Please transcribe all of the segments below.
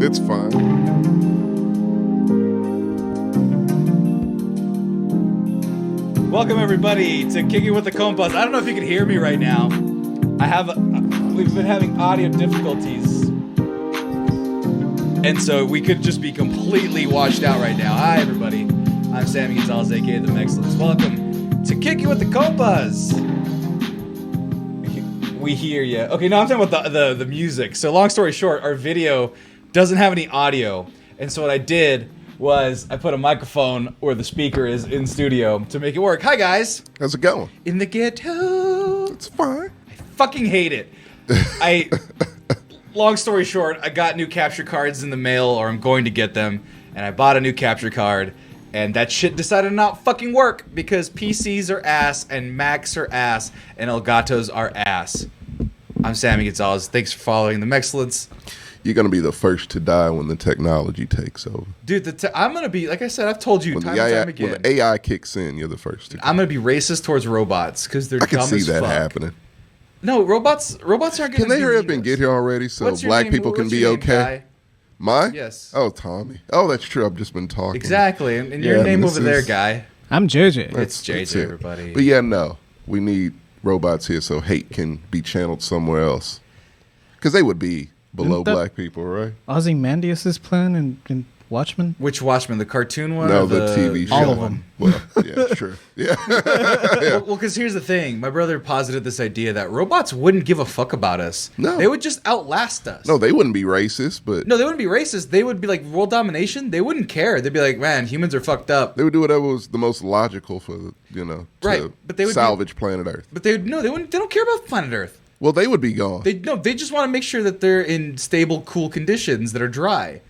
It's fine. Welcome everybody to Kicking with the Compas. I don't know if you can hear me right now. We've been having audio difficulties, and so we could just be completely washed out right now. Hi everybody, I'm Sammy Gonzalez, aka The Mexcellence. Welcome to Kicking with the Compas. We hear you. Okay, no, I'm talking about the music. So long story short, our video doesn't have any audio, and so what I did was I put a microphone where the speaker is in studio to make it work. Hi guys. How's it going? In the ghetto. It's fine. I fucking hate it. Long story short, I got new capture cards in the mail, or I'm going to get them, and I bought a new capture card, and that shit decided to not fucking work because PCs are ass and Macs are ass and Elgatos are ass. I'm Sammy Gonzalez. Thanks for following The Mexcellence. You're going to be the first to die when the technology takes over. Dude, I'm going to be, like I said, I've told you time and time again. When the AI kicks in, you're the first to go. I'm going to be racist towards robots because they're dumb as fuck. I can see that happening. No, robots aren't going to be. Can they hurry up and get here already so black people can be okay? Mine? Yes. Oh, Tommy. Oh, that's true. I've just been talking. Exactly. And your name over there, guy. I'm JJ. It's JJ, everybody. But yeah, no. We need robots here so hate can be channeled somewhere else. Because they would be below black people, right? Ozymandias' plan in Watchmen? Which Watchmen? The cartoon one? No, the TV show. All of them. Well, yeah, true. Yeah. Well, because here's the thing. My brother posited this idea that robots wouldn't give a fuck about us. No. They would just outlast us. No, they wouldn't be racist, but... No, they wouldn't be racist. They would be like world domination. They wouldn't care. They'd be like, man, humans are fucked up. They would do whatever was the most logical for, to but they would salvage planet Earth. But they don't care about planet Earth. Well, they would be gone. They just want to make sure that they're in stable, cool conditions that are dry.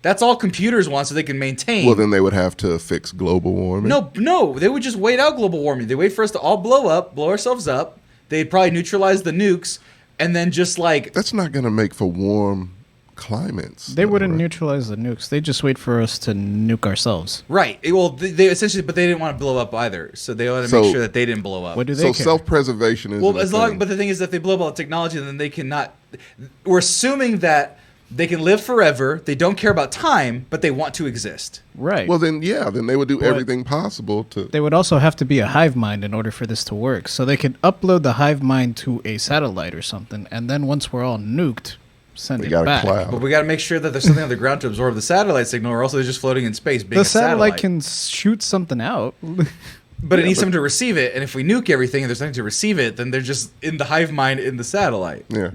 That's all computers want, so they can maintain. Well, then they would have to fix global warming. No, they would just wait out global warming. They wait for us to all blow ourselves up. They'd probably neutralize the nukes, and then just like... That's not going to make for warm climates. They wouldn't neutralize the nukes. They just wait for us to nuke ourselves. Right. Well, they essentially, but they didn't want to blow up either, so they wanted to make sure that they didn't blow up. What do they care? Self-preservation is but the thing is that they blow up all the technology, then they cannot... We're assuming that they can live forever, they don't care about time, but they want to exist. Right. Well, then they would do everything possible to... They would also have to be a hive mind in order for this to work. So they could upload the hive mind to a satellite or something, and then once we're all nuked, send it back. Cloud. But we got to make sure that there's something on the ground to absorb the satellite signal, or else they're just floating in space being the a satellite. Can shoot something out. But it needs something to receive it, and if we nuke everything and there's nothing to receive it, then they're just in the hive mind in the satellite. Yeah.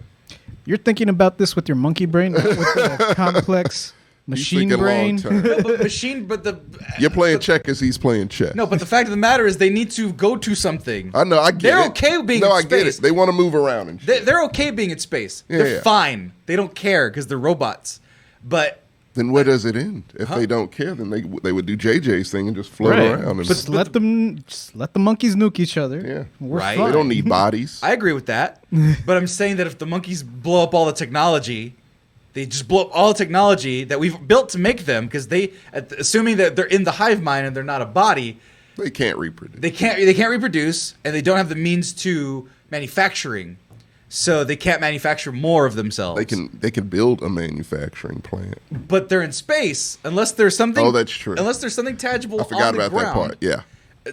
You're thinking about this with your monkey brain, not with the complex machine brain. No, You're playing checkers, he's playing chess. No, but the fact of the matter is they need to go to something. I know, I get it. They're okay being in space. I get it. They want to move around and shit. They're okay being in space. They're fine. They don't care because they're robots. But... Then where does it end? If they don't care, then they would do JJ's thing and just float around. And just let the monkeys nuke each other. Yeah. We're right. fine. They don't need bodies. I agree with that. But I'm saying that if the monkeys blow up all the technology, they just blow up all the technology that we've built to make them, because assuming that they're in the hive mind and they're not a body, they can't reproduce. They can't reproduce, and they don't have the means to manufacturing. So they can't manufacture more of themselves. They can build a manufacturing plant. But they're in space unless there's something. Oh, that's true. Unless there's something tangible. I forgot about that part. Yeah,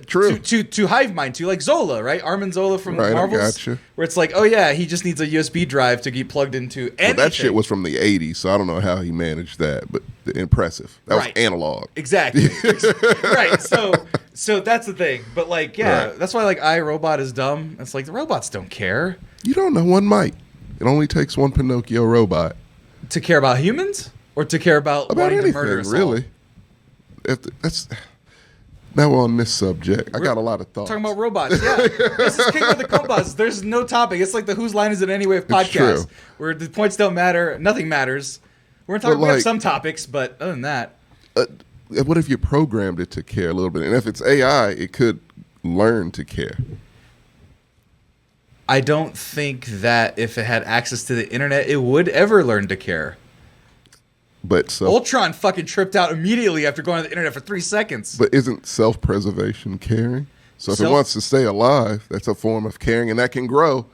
true. To hive mind, to like Zola, right? Armin Zola from Marvels. I gotcha. Where it's like, oh yeah, he just needs a USB drive to get plugged into anything. Well, that shit was from the '80s, so I don't know how he managed that, but impressive. That was analog. Exactly. Right. So that's the thing. But like, that's why like iRobot is dumb. It's like the robots don't care. You don't know, one might. It only takes one Pinocchio robot to care about humans, or to care about wanting anything, to murder us really. Now we're on this subject. I got a lot of thoughts. Talking about robots, yeah. This is King with the Compas. There's no topic. It's like the Whose Line Is It Anyway of podcast, where the points don't matter, nothing matters. We're going to talk about some topics, but other than that. What if you programmed it to care a little bit? And if it's AI, it could learn to care. I don't think that if it had access to the internet, it would ever learn to care. But Ultron fucking tripped out immediately after going on the internet for 3 seconds. But isn't self-preservation caring? So if it wants to stay alive, that's a form of caring, and that can grow.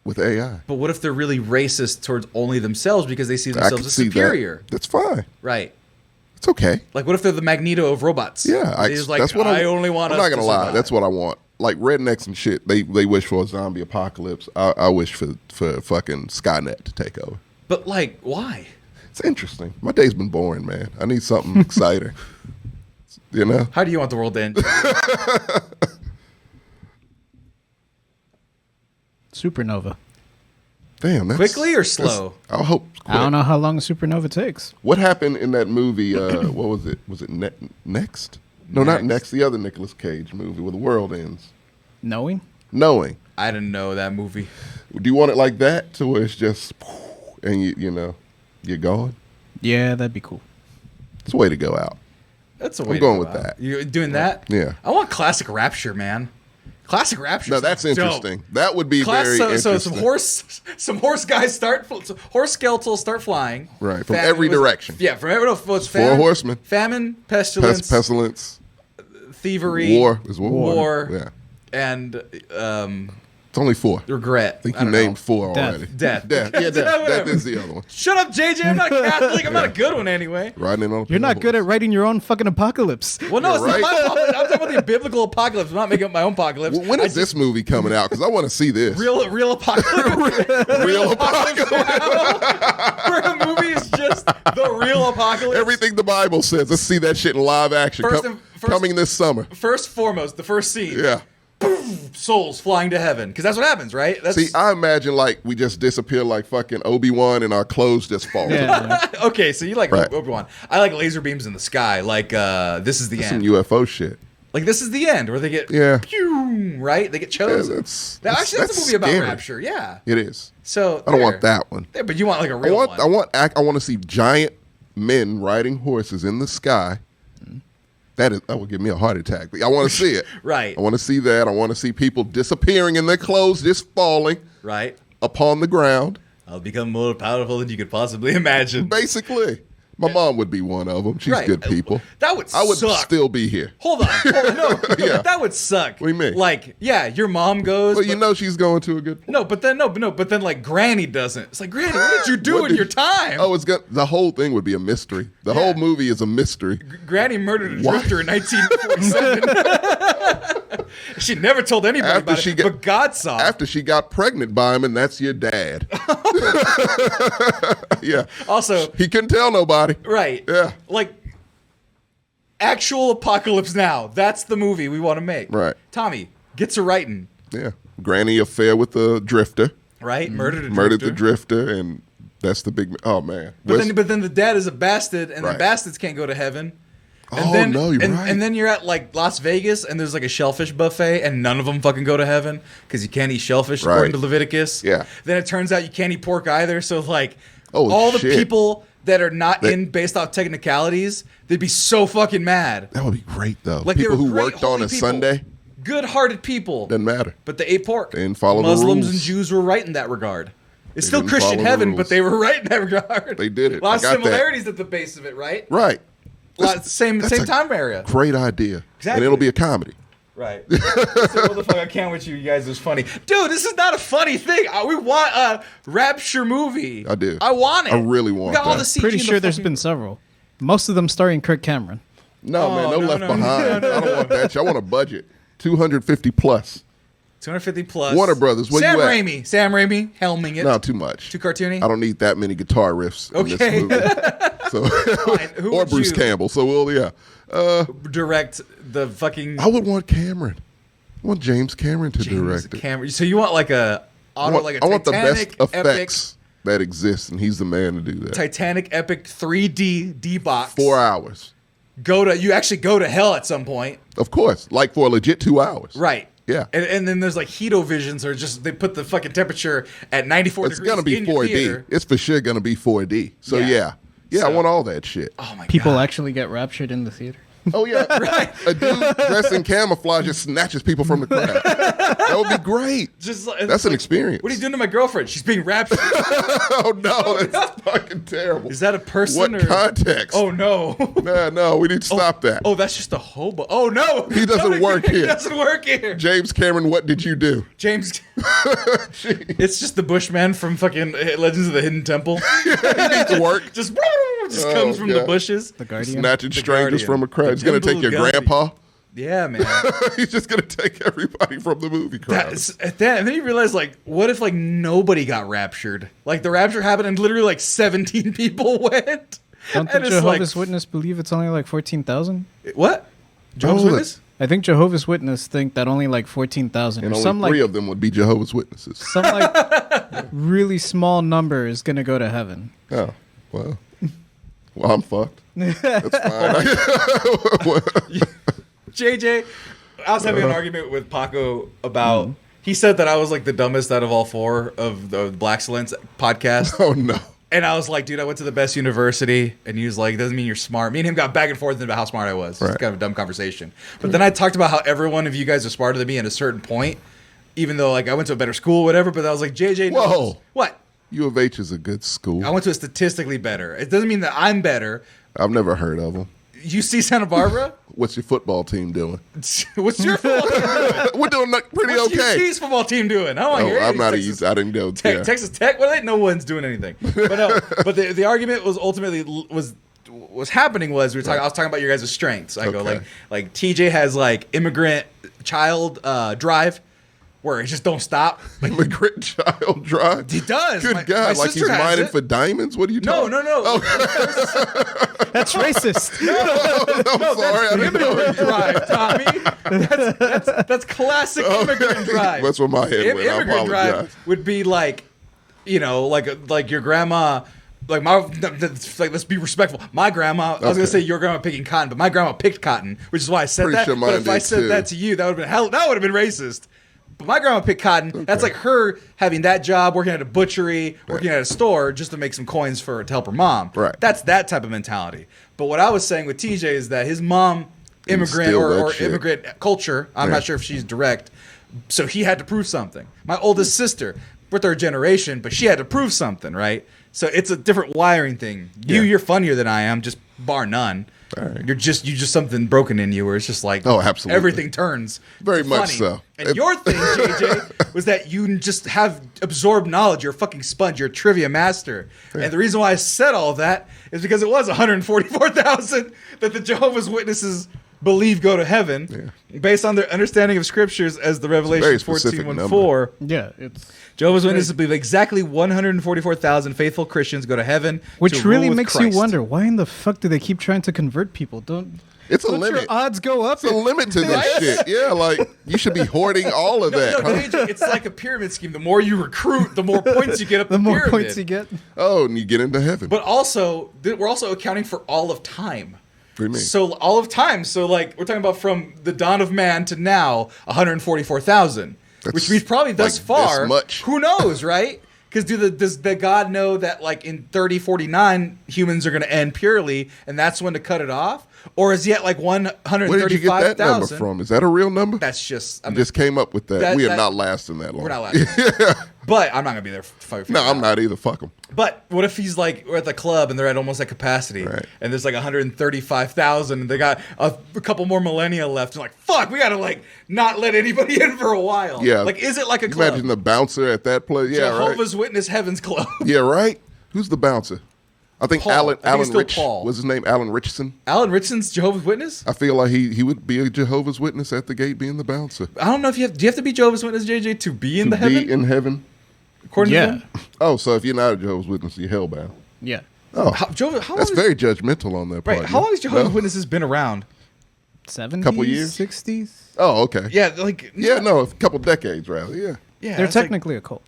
with AI. But what if they're really racist towards only themselves because they see I themselves can as see superior? That's fine. Right. It's okay. Like, what if they're the Magneto of robots? Yeah, They're just like, that's what I only want I'm us not gonna to lie. survive. That's what I want. Like rednecks and shit. They wish for a zombie apocalypse. I wish for fucking Skynet to take over. But like, why? It's interesting. My day's been boring, man. I need something exciting. You know? How do you want the world to end? Supernova. Damn. That's, Quickly or slow? I hope. I don't know how long a supernova takes. What happened in that movie? What was it? Was it Next? No, not Next. The other Nicolas Cage movie where the world ends. Knowing? Knowing. I didn't know that movie. Do you want it like that to where it's just and you know you're gone? Yeah, that'd be cool. It's a way to go out. That's a way I'm going to go with out. that. You doing that? Yeah. I want classic Rapture, man. Classic Rapture. No, that's interesting. That would be very so interesting. some horse guys horse skeletals start flying. Right, from every direction. Yeah, from every it's Four horsemen. famine, pestilence, Pestilence. thievery, War is war. war, Yeah. and It's only 4. regret. I think you don't know. named 4 Death. already. Death. Yeah, death. Whatever. That is the other one. Shut up, JJ. I'm not a Catholic. I'm not a good one anyway. Riding in on a You're not pale good at horse. writing your own fucking apocalypse. Well, no, it's You're not my right. apocalypse. I'm talking about the biblical apocalypse. I'm not making up my own apocalypse. When is this movie coming out? Because I want to see this. Real apocalypse. Real apocalypse. Where a movie is just the real apocalypse. Everything the Bible says. Let's see that shit in live action. Coming this summer. First foremost, the first scene. Yeah. Souls flying to heaven. Because that's what happens, right? That's, See, I imagine like we just disappear like fucking Obi-Wan and our clothes just fall. Yeah. okay, so you like Right. Obi-Wan. I like laser beams in the sky. Like, this is the Some end. UFO shit. Like, this is the end where they get, Yeah. pew, right? They get Yeah, chosen. that's Actually, that's a movie about scary. Rapture. Yeah. It is. So I don't want that one. There, but you want like a I real want one. I want to see giant men riding horses in the sky. That would give me a heart attack. I want to see it. Right. I want to see that. I want to see people disappearing in their clothes, just falling Right. upon the ground. I'll become more powerful than you could possibly imagine. Basically, my mom would be one of them. She's Right. good people. That would I would suck. still be here. Hold on. No, Yeah. that would suck. What do you mean? Like, yeah, your mom goes. Well, you but- know she's going to a good. but then like Granny doesn't. It's like, Granny, what did you do What in did your you- time? Oh, the whole thing would be a mystery. The whole movie is a mystery. Granny murdered a Why? drifter in 1947. She never told anybody After about she it, got- but God saw. After she got pregnant by him, and that's your dad. Yeah. Also, He couldn't tell nobody. right. Yeah. Like, actual apocalypse now. That's the movie we want to make. Right. Tommy gets a writing. Yeah. Granny affair with the drifter. Right? Murdered a drifter. Murdered the drifter, and that's the big. Oh man. But then the dad is a bastard, and the Right. bastards can't go to heaven. Oh, no, you're right. And then you're at like Las Vegas, and there's like a shellfish buffet, and none of them fucking go to heaven because you can't eat shellfish according Right. to Leviticus. Yeah. Then it turns out you can't eat pork either. So like, Oh, all the shit. people that are not in based off technicalities, they'd be so fucking mad. that would be great though. Like they People were who great, worked on holy a people, Sunday good-hearted people, doesn't matter. but they ate pork. They didn't follow the Muslims rules. and Jews were right in that regard. It's They still didn't Christian follow the heaven, rules. but they were right in that regard. They did it. A lot I of got that. similarities at the base of it, right? Right. Same that's a time area. Great idea. Exactly. And it'll be a comedy. Right. So, what the fuck? I can't with you. You guys. It was funny, dude. This is not a funny thing. We want a Rapture movie. I do. I want it. I really want We got all that. the CG Pretty in the sure there's fucking- been several. Most of them starring Kirk Cameron. No, man, no no, left no, behind. no, I don't want that shit. I want a budget. 250 plus. 250 plus. Warner Brothers, where Sam you at? Raimi. Sam Raimi helming it. No, too much. Too cartoony. I don't need that many guitar riffs in Okay. this movie. So, Fine. Who or would Bruce you Campbell. So direct the fucking I would want Cameron. I want James Cameron to direct it. camera. So you want like a I want, like a I want the Titanic best epic, effects that exist, and he's the man to do that. Titanic epic 3D D box. 4 hours. You actually go to hell at some point. Of course. Like for a legit 2 hours. Right. Yeah. And then there's like hetovisions, or just they put the fucking temperature at 94 It's degrees. going to be in your 4D. theater. It's for sure going to be 4D. So, Yeah. yeah. Yeah, I So- want all that shit. Oh my People god. actually get raptured in the theater. Oh yeah, right. A dude dressed in camouflage just snatches people from the crowd. That would be great. That's an experience. What are you doing to my girlfriend? She's being raptured. Oh no, that's fucking terrible. Is that a person? What context? Oh no. No, we need to stop that. Oh, that's just a hobo. Oh no, he doesn't work here. He doesn't work here. James Cameron, what did you do? James, it's just the Bushman from fucking Legends of the Hidden Temple. He needs work. Just comes from the bushes. The Guardian. Snatching strangers from a crowd. He's gonna take your grandpa. Yeah, man. He's just gonna take everybody from the movie crowd. And then you realize, like, what if like nobody got raptured? Like the rapture happened and literally like 17 people went. Don't the Jehovah's Witness believe it's only like 14,000? What? Jehovah's Witness? I think Jehovah's Witness think that only like 14,000. And only three of them would be Jehovah's Witnesses. Some like really small number is gonna go to heaven. Oh, well. Well, I'm fucked. That's fine. JJ, I was having an argument with Paco about. He said that I was like the dumbest out of all four of the Black Excellence podcast. Oh no! And I was like, dude, I went to the best university, and he was like, doesn't mean you're smart. Me and him got back and forth about how smart I was. Right. It's kind of a dumb conversation. But then I talked about how every one of you guys are smarter than me at a certain point, even though like I went to a better school, or whatever. But I was like, JJ, knows. Whoa, what? U of H is a good school. I went to a statistically better. It doesn't mean that I'm better. I've never heard of them. UC Santa Barbara? What's your football team doing? What's your football team doing? We're doing pretty What's okay. UC's football team doing? I don't want to hear I'm not Texas, I didn't know. Texas Tech? What are they? No one's doing anything. But no. But the argument was ultimately was happening was we were talking. I was talking about your guys' strengths. I go like TJ has like immigrant child drive. Where he just don't stop. Immigrant child drive. He does. Good God, like he's mining for diamonds? What are you talking about? No. Oh. That's racist. I'm sorry. That's immigrant drive, Tommy. That's classic immigrant drive. That's what my head went. Immigrant drive would be like, you know, like your grandma. Like let's be respectful. My grandma, I was gonna say your grandma picking cotton, but my grandma picked cotton, which is why I said that. But if I said that to you, that would have been racist. But my grandma picked cotton. Okay. That's like her having that job, working at a butchery, working at a store, just to make some coins to help her mom. Right. That's that type of mentality. But what I was saying with TJ is that his mom, immigrant or immigrant culture, I'm not sure if she's direct, so he had to prove something. My oldest sister, we're third generation, but she had to prove something, right? So it's a different wiring thing. You're funnier than I am, just bar none. Right. You just something broken in you where it's just like absolutely everything turns very much funny. So. And your thing, JJ, was that you just have absorbed knowledge. You're a fucking sponge. You're a trivia master. Yeah. And the reason why I said all that is because it was 144,000 that the Jehovah's Witnesses believe go to heaven based on their understanding of scriptures as the Revelation 14:1-4. Yeah, it's Jehovah's Witnesses believe exactly 144,000 faithful Christians go to heaven. Which really makes you wonder, why in the fuck do they keep trying to convert people? Don't a limit. Your odds go up. It's a limit to this shit. Yeah, like you should be hoarding all of that. No, it's like a pyramid scheme. The more you recruit, the more points you get up the more pyramid. points you get. Oh, and you get into heaven. But also, we're also accounting for all of time. What do you mean? So all of time. So like we're talking about from the dawn of man to now, 144,000. Which means probably thus far, who knows, right? Because does the God know that like in 3049 humans are going to end purely, and that's when to cut it off? Or is he at like 135,000? Where did you get that number from? Is that a real number? That's just... I just came up with that. We are not lasting that long. We're not lasting. But I'm not going to be there. No, I'm not either. Fuck him. But what if he's like, we're at the club and they're at almost at capacity, and there's like 135,000 and they got a couple more millennia left. And like, fuck, we got to like not let anybody in for a while. Yeah. Like, is it like a club? Imagine the bouncer at that place. Yeah, Jehovah's Witness Heaven's Club. Yeah, right? Who's the bouncer? I think Paul. Alan Rich. Paul. What's his name? Alan Richardson. Alan Richardson's Jehovah's Witness? I feel like he would be a Jehovah's Witness at the gate being the bouncer. I don't know if do you have to be Jehovah's Witness, JJ, to be in the heaven? To be in heaven? According to them? Oh, so if you're not a Jehovah's Witness, you're hellbound. Yeah. Oh, that's very judgmental on that part. Right. How long has Jehovah's Witnesses been around? 70s? Couple years? 60s? Oh, okay. Yeah, like... a couple decades, rather, Yeah, they're technically a cult.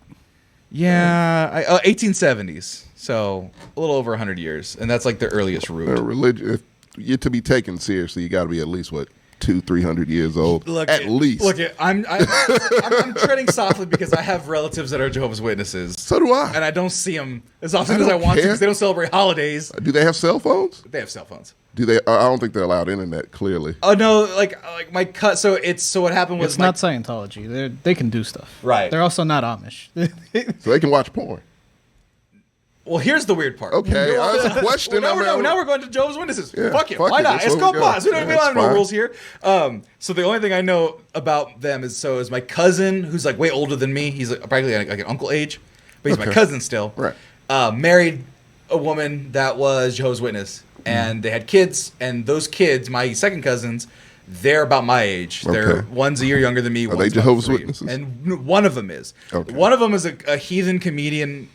Yeah, 1870s. So a little over 100 years, and that's like the earliest root. Religion. If you're to be taken seriously, you got to be at least what 200-300 years old, at least. Look, I'm treading softly because I have relatives that are Jehovah's Witnesses. So do I. And I don't see them as often as I want to because they don't celebrate holidays. Do they have cell phones? They have cell phones. Do they? I don't think they're allowed internet. Clearly. Oh no! Like my cut. So what happened was It's not Scientology. They can do stuff. Right. They're also not Amish. So they can watch porn. Well, here's the weird part. Okay, that's a question. Well, now we're going to Jehovah's Witnesses. Yeah, fuck it. fuck Why it. not? That's It's where we Compas. go. We don't Yeah, have that's no rules here. So the only thing I know about them is my cousin, who's like way older than me. He's like practically like an uncle age, but he's my cousin still. Right. Married a woman that was Jehovah's Witness, and they had kids. And those kids, my second cousins, they're about my age. They're one's a year younger than me. Are one's they about Jehovah's 3. Witnesses? And one of them is. Okay. One of them is a heathen comedian.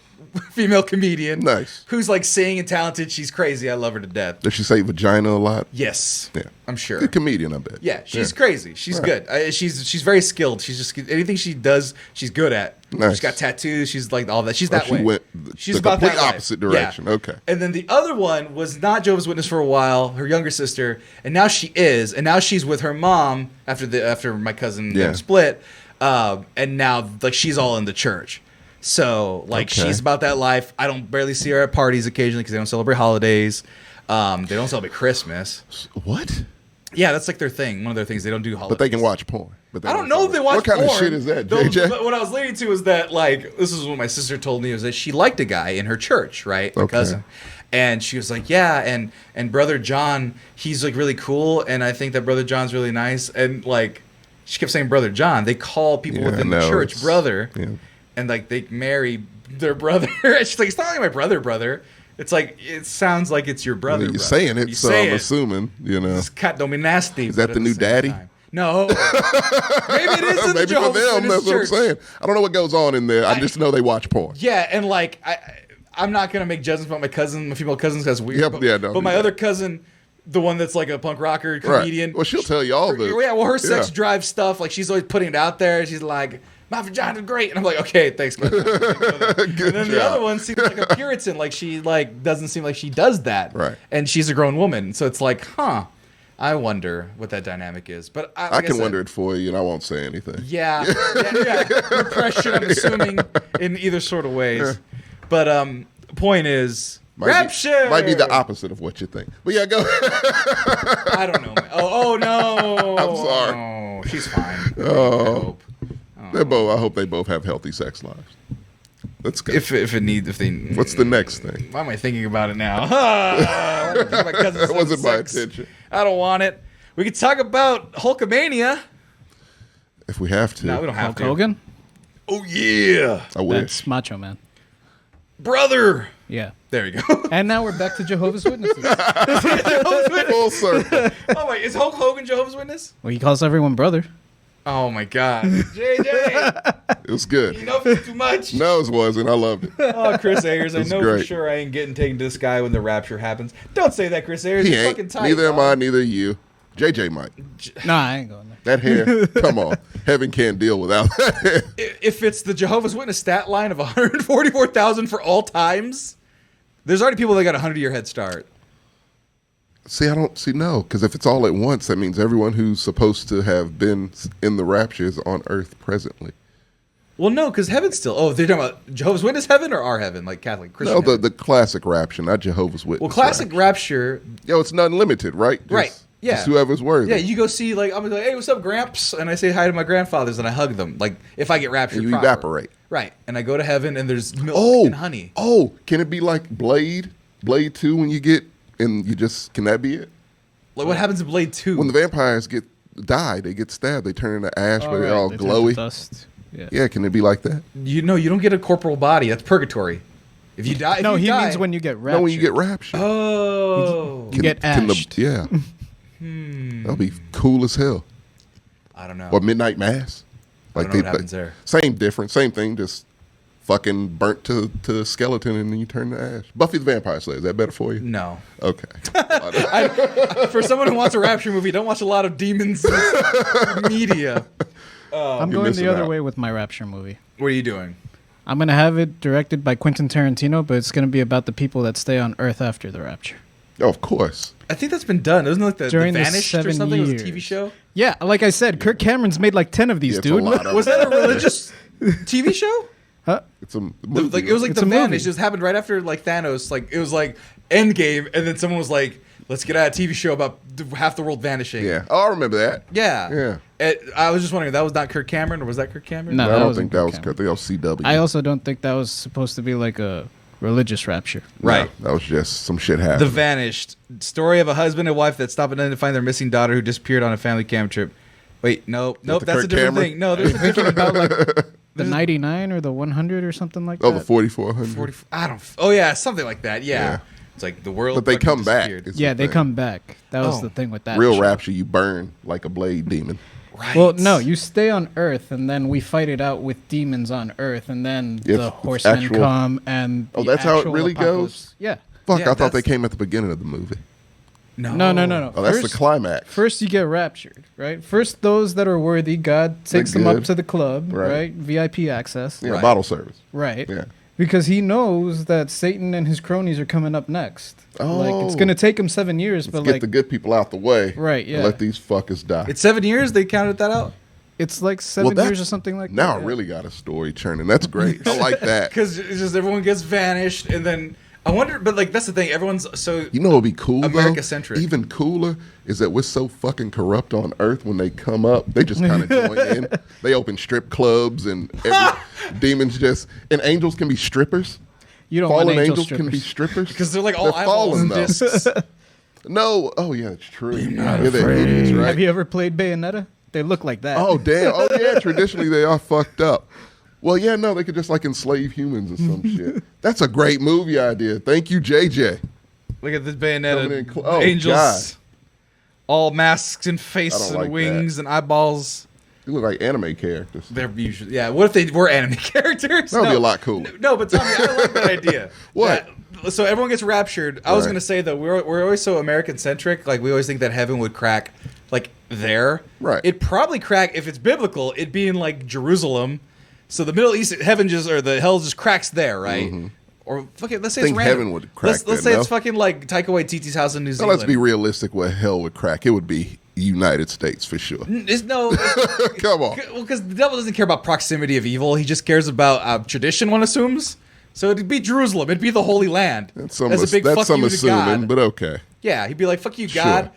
Female comedian, Nice. who's like singing and talented. She's crazy. I love her to death. Does she say vagina a lot? Yes, Yeah. I'm sure. Good comedian, I bet. Yeah, she's crazy. She's good. She's very skilled. She's just anything she does, she's good at. Nice. She's got tattoos. She's like all that. She's that she way. went She's the about complete that life. opposite direction. Yeah. Okay. And then the other one was not Jehovah's Witness for a while. Her younger sister, and now she is, and now she's with her mom after my cousin and them split, and now like she's all in the church. So, like, she's about that life. I don't barely see her at parties occasionally because they don't celebrate holidays. They don't celebrate Christmas. What? Yeah, that's like their thing. One of their things. They don't do holidays. But they can watch porn. But I don't know if they watch porn. What kind of shit is that, JJ? What I was leading to is that, like, this is what my sister told me, was that she liked a guy in her church, right? My cousin. And she was like, yeah, and Brother John, he's, like, really cool, and I think that Brother John's really nice. And, like, she kept saying Brother John. They call people within the church brother. Yeah. And like they marry their brother. She's like, it's not like my brother. It's like it sounds like it's your brother. You're saying it, so I'm assuming, It's cat dominasti. Is that the new daddy? Time. No. Maybe it is in the Jehovah's for them. That's what I'm saying. I don't know what goes on in there. I just know they watch porn. Yeah, and like I'm not gonna make judgments about my female cousins. That's weird. But my other cousin, the one that's like a punk rocker comedian. Right. Well, she'll tell you all this. Yeah. Well, her sex drive stuff. Like she's always putting it out there. She's like, my vagina's great, and I'm like, okay, thanks, man. And then the other one seems like a Puritan, like she like doesn't seem like she does that, right? And she's a grown woman, so it's like, I wonder what that dynamic is. But I can wonder it for you, and I won't say anything. Yeah. Repression, I'm assuming, in either sort of ways. But point is, Rapture might be the opposite of what you think. But yeah, go. I don't know, man. Oh no! I'm sorry. Oh, she's fine. Oh. They're both. I hope they both have healthy sex lives. Let's go. If they. What's the next thing? Why am I thinking about it now? That wasn't my intention. I don't want it. We could talk about Hulkamania. If we have to. No, we don't have Hulk to. Hogan? Oh yeah. I wish. That's Macho Man. Brother. Yeah. There you go. And now we're back to Jehovah's Witnesses. Full circle. Oh my! Is Hulk Hogan Jehovah's Witness? Well, he calls everyone brother. Oh my God, JJ! It was good. You know too much. No, it wasn't. I loved it. Oh, Chris Ayers, I know for great. sure I ain't getting taken to the sky when the rapture happens. Don't say that, Chris Ayers. He You're ain't. fucking tight. Neither am dog. I. Neither are you. JJ might. Nah, I ain't going there. That hair. Come on. Heaven can't deal without that hair. If it's the Jehovah's Witness stat line of 144,000 for all times, there's already people that got a 100-year head start. See, I don't see no, because if it's all at once, that means everyone who's supposed to have been in the rapture is on earth presently. Well, no, because heaven's still. Oh, they're talking about Jehovah's Witness heaven or our heaven, like Catholic Christian. No, heaven? the classic rapture, not Jehovah's Witness. Well, classic rapture. Yo, it's unlimited, right? Right. Yeah. Just whoever's worthy. Yeah, you go see, like, I'm like, hey, what's up, Gramps? And I say hi to my grandfathers and I hug them. Like, if I get raptured, And you proper. evaporate. Right. And I go to heaven and there's milk and honey. Oh, can it be like Blade 2 when you get, and you just, can that be it? Like, what happens in Blade 2? When the vampires die, they get stabbed, they turn into ash, but they're all They turn to glowy. dust. Yeah, can it be like that? You know, you don't get a corporal body. That's purgatory. If you die, No, if he you die, means when you get raptured. No, when you get raptured. Oh. You get ashed. Yeah. That'll be cool as hell. I don't know. Or Midnight Mass. I don't know what happens there. Same difference, same thing, just fucking burnt to skeleton and then you turn to ash. Buffy the Vampire Slayer, is that better for you? No. Okay. For someone who wants a rapture movie, don't watch a lot of demons media. I'm You're going the missing other out. way with my rapture movie. What are you doing? I'm going to have it directed by Quentin Tarantino, but it's going to be about the people that stay on Earth after the rapture. Oh, of course. I think that's been done. Isn't it like the During the Vanished or 7 something? It was a years. TV show. Yeah, like I said, Kirk Cameron's made like 10 of these, Yeah, it's a dude. lot of Was that a religious TV show? Huh? It's a The- movie. like it was like It's the a movie. Vanished. It just happened right after like Thanos. Like it was like Endgame, and then someone was like, "Let's get out a TV show about half the world vanishing." Yeah. Oh, I remember that. Yeah. Yeah. I was just wondering, that was not Kirk Cameron, or was that Kirk Cameron? No. I that don't wasn't think that was. Kirk I think that was CW. I also don't think that was supposed to be like a religious rapture. No, Right. that was just some shit The happened. Vanished. Story of a husband and wife that stop and then find their missing daughter who disappeared on a family camp trip. Wait, nope, the that's a Kirk different Cameron? thing. No, there's a different About like the 99 or the 100 or something like Oh, that. the 4400. 40. I don't. Oh yeah, something like that. Yeah. Yeah. It's like the world. But they fucking come back. disappeared. is Yeah, the they thing. come back. That was Oh. the thing with that. Real show. Rapture, you burn like a blade demon. Right. Well, no, you stay on Earth, and then we fight it out with demons on Earth, and then It's the horsemen actual- come, and Oh, the that's how it actual really apocalypse. goes? Yeah. Fuck, Yeah, I thought they that's- came at the beginning of the movie. No. No. Oh, that's First- the climax. First, you get raptured, right? First, those that are worthy, God takes them up good. to the club, Right. right? VIP access, Yeah, Right. bottle service. right? Yeah. Because he knows that Satan and his cronies are coming up next. Like, it's Oh. going to take him 7 years, Let's but get like, the good people out the way. Right, and yeah. let these fuckers die. It's 7 years. They counted that out. it's like 7 that's- years or something like Now that. I really got a story churning. That's great. I like that. Because it's just everyone gets vanished, and then I wonder. But like that's the thing. Everyone's so. You know what would be cool, America-centric. though? Even cooler is that we're so fucking corrupt on Earth when they come up. They just kind of join in. They open strip clubs and demons just... And angels can be strippers. You don't Fallen want angels angel can be strippers. strippers. Because they're like all They're eyeballs fallen, and though. discs. No. Oh, yeah, that's true. Yeah, they're idiots, right? Have you ever played Bayonetta? They look like that. Oh, damn. Oh, yeah, traditionally they are fucked up. Well, yeah, no, they could just like enslave humans or some shit. That's a great movie idea. Thank you, JJ. Look at this Coming in Bayonetta. oh, Angels. God. All masks and I face don't and like wings and eyeballs. They look like anime characters. They're usually what if they were anime characters? That would be a lot cooler. No, but Tommy, I like that idea. What? So everyone gets raptured. I was Right. gonna say though, we're always so American centric. Like we always think that heaven would crack like there. Right. It'd probably crack if it's biblical. It'd be in like Jerusalem. So the Middle East heaven just or the hell just cracks there, right? Or fucking let's say Mm-hmm. Think it's random. heaven would crack Let's there, say it's no? fucking like Taika Waititi's house in New Now, Zealand. let's be realistic where hell would crack. It would be United States for sure. No, Come on. well, because the devil doesn't care about proximity of evil. He just cares about tradition. One assumes. So it'd be Jerusalem. It'd be the Holy Land. That's some, That's a big that's fuck some you to assuming, God. but okay. Yeah, he'd be like, "Fuck you, Sure. God."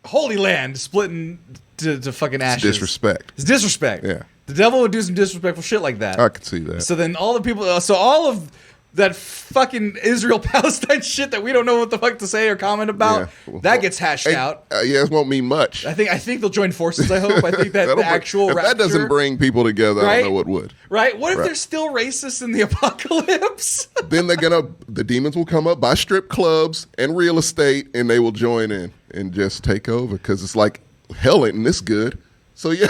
Holy Land splitting to fucking It's ashes. disrespect. It's disrespect. Yeah. The devil would do some disrespectful shit like that. I could see that. So then all the people, so all of that fucking Israel Palestine shit that we don't know what the fuck to say or comment about, Yeah. that gets hashed Hey, out. yeah, it won't mean much. I think they'll join forces. I hope. I think that That'll the bring- actual if that doesn't rapture- bring people together, I Right? don't know what would. right. What if Right. they're still racist in the apocalypse? Then the demons will come up by strip clubs and real estate, and they will join in and just take over because it's like hell ain't this good. So yeah,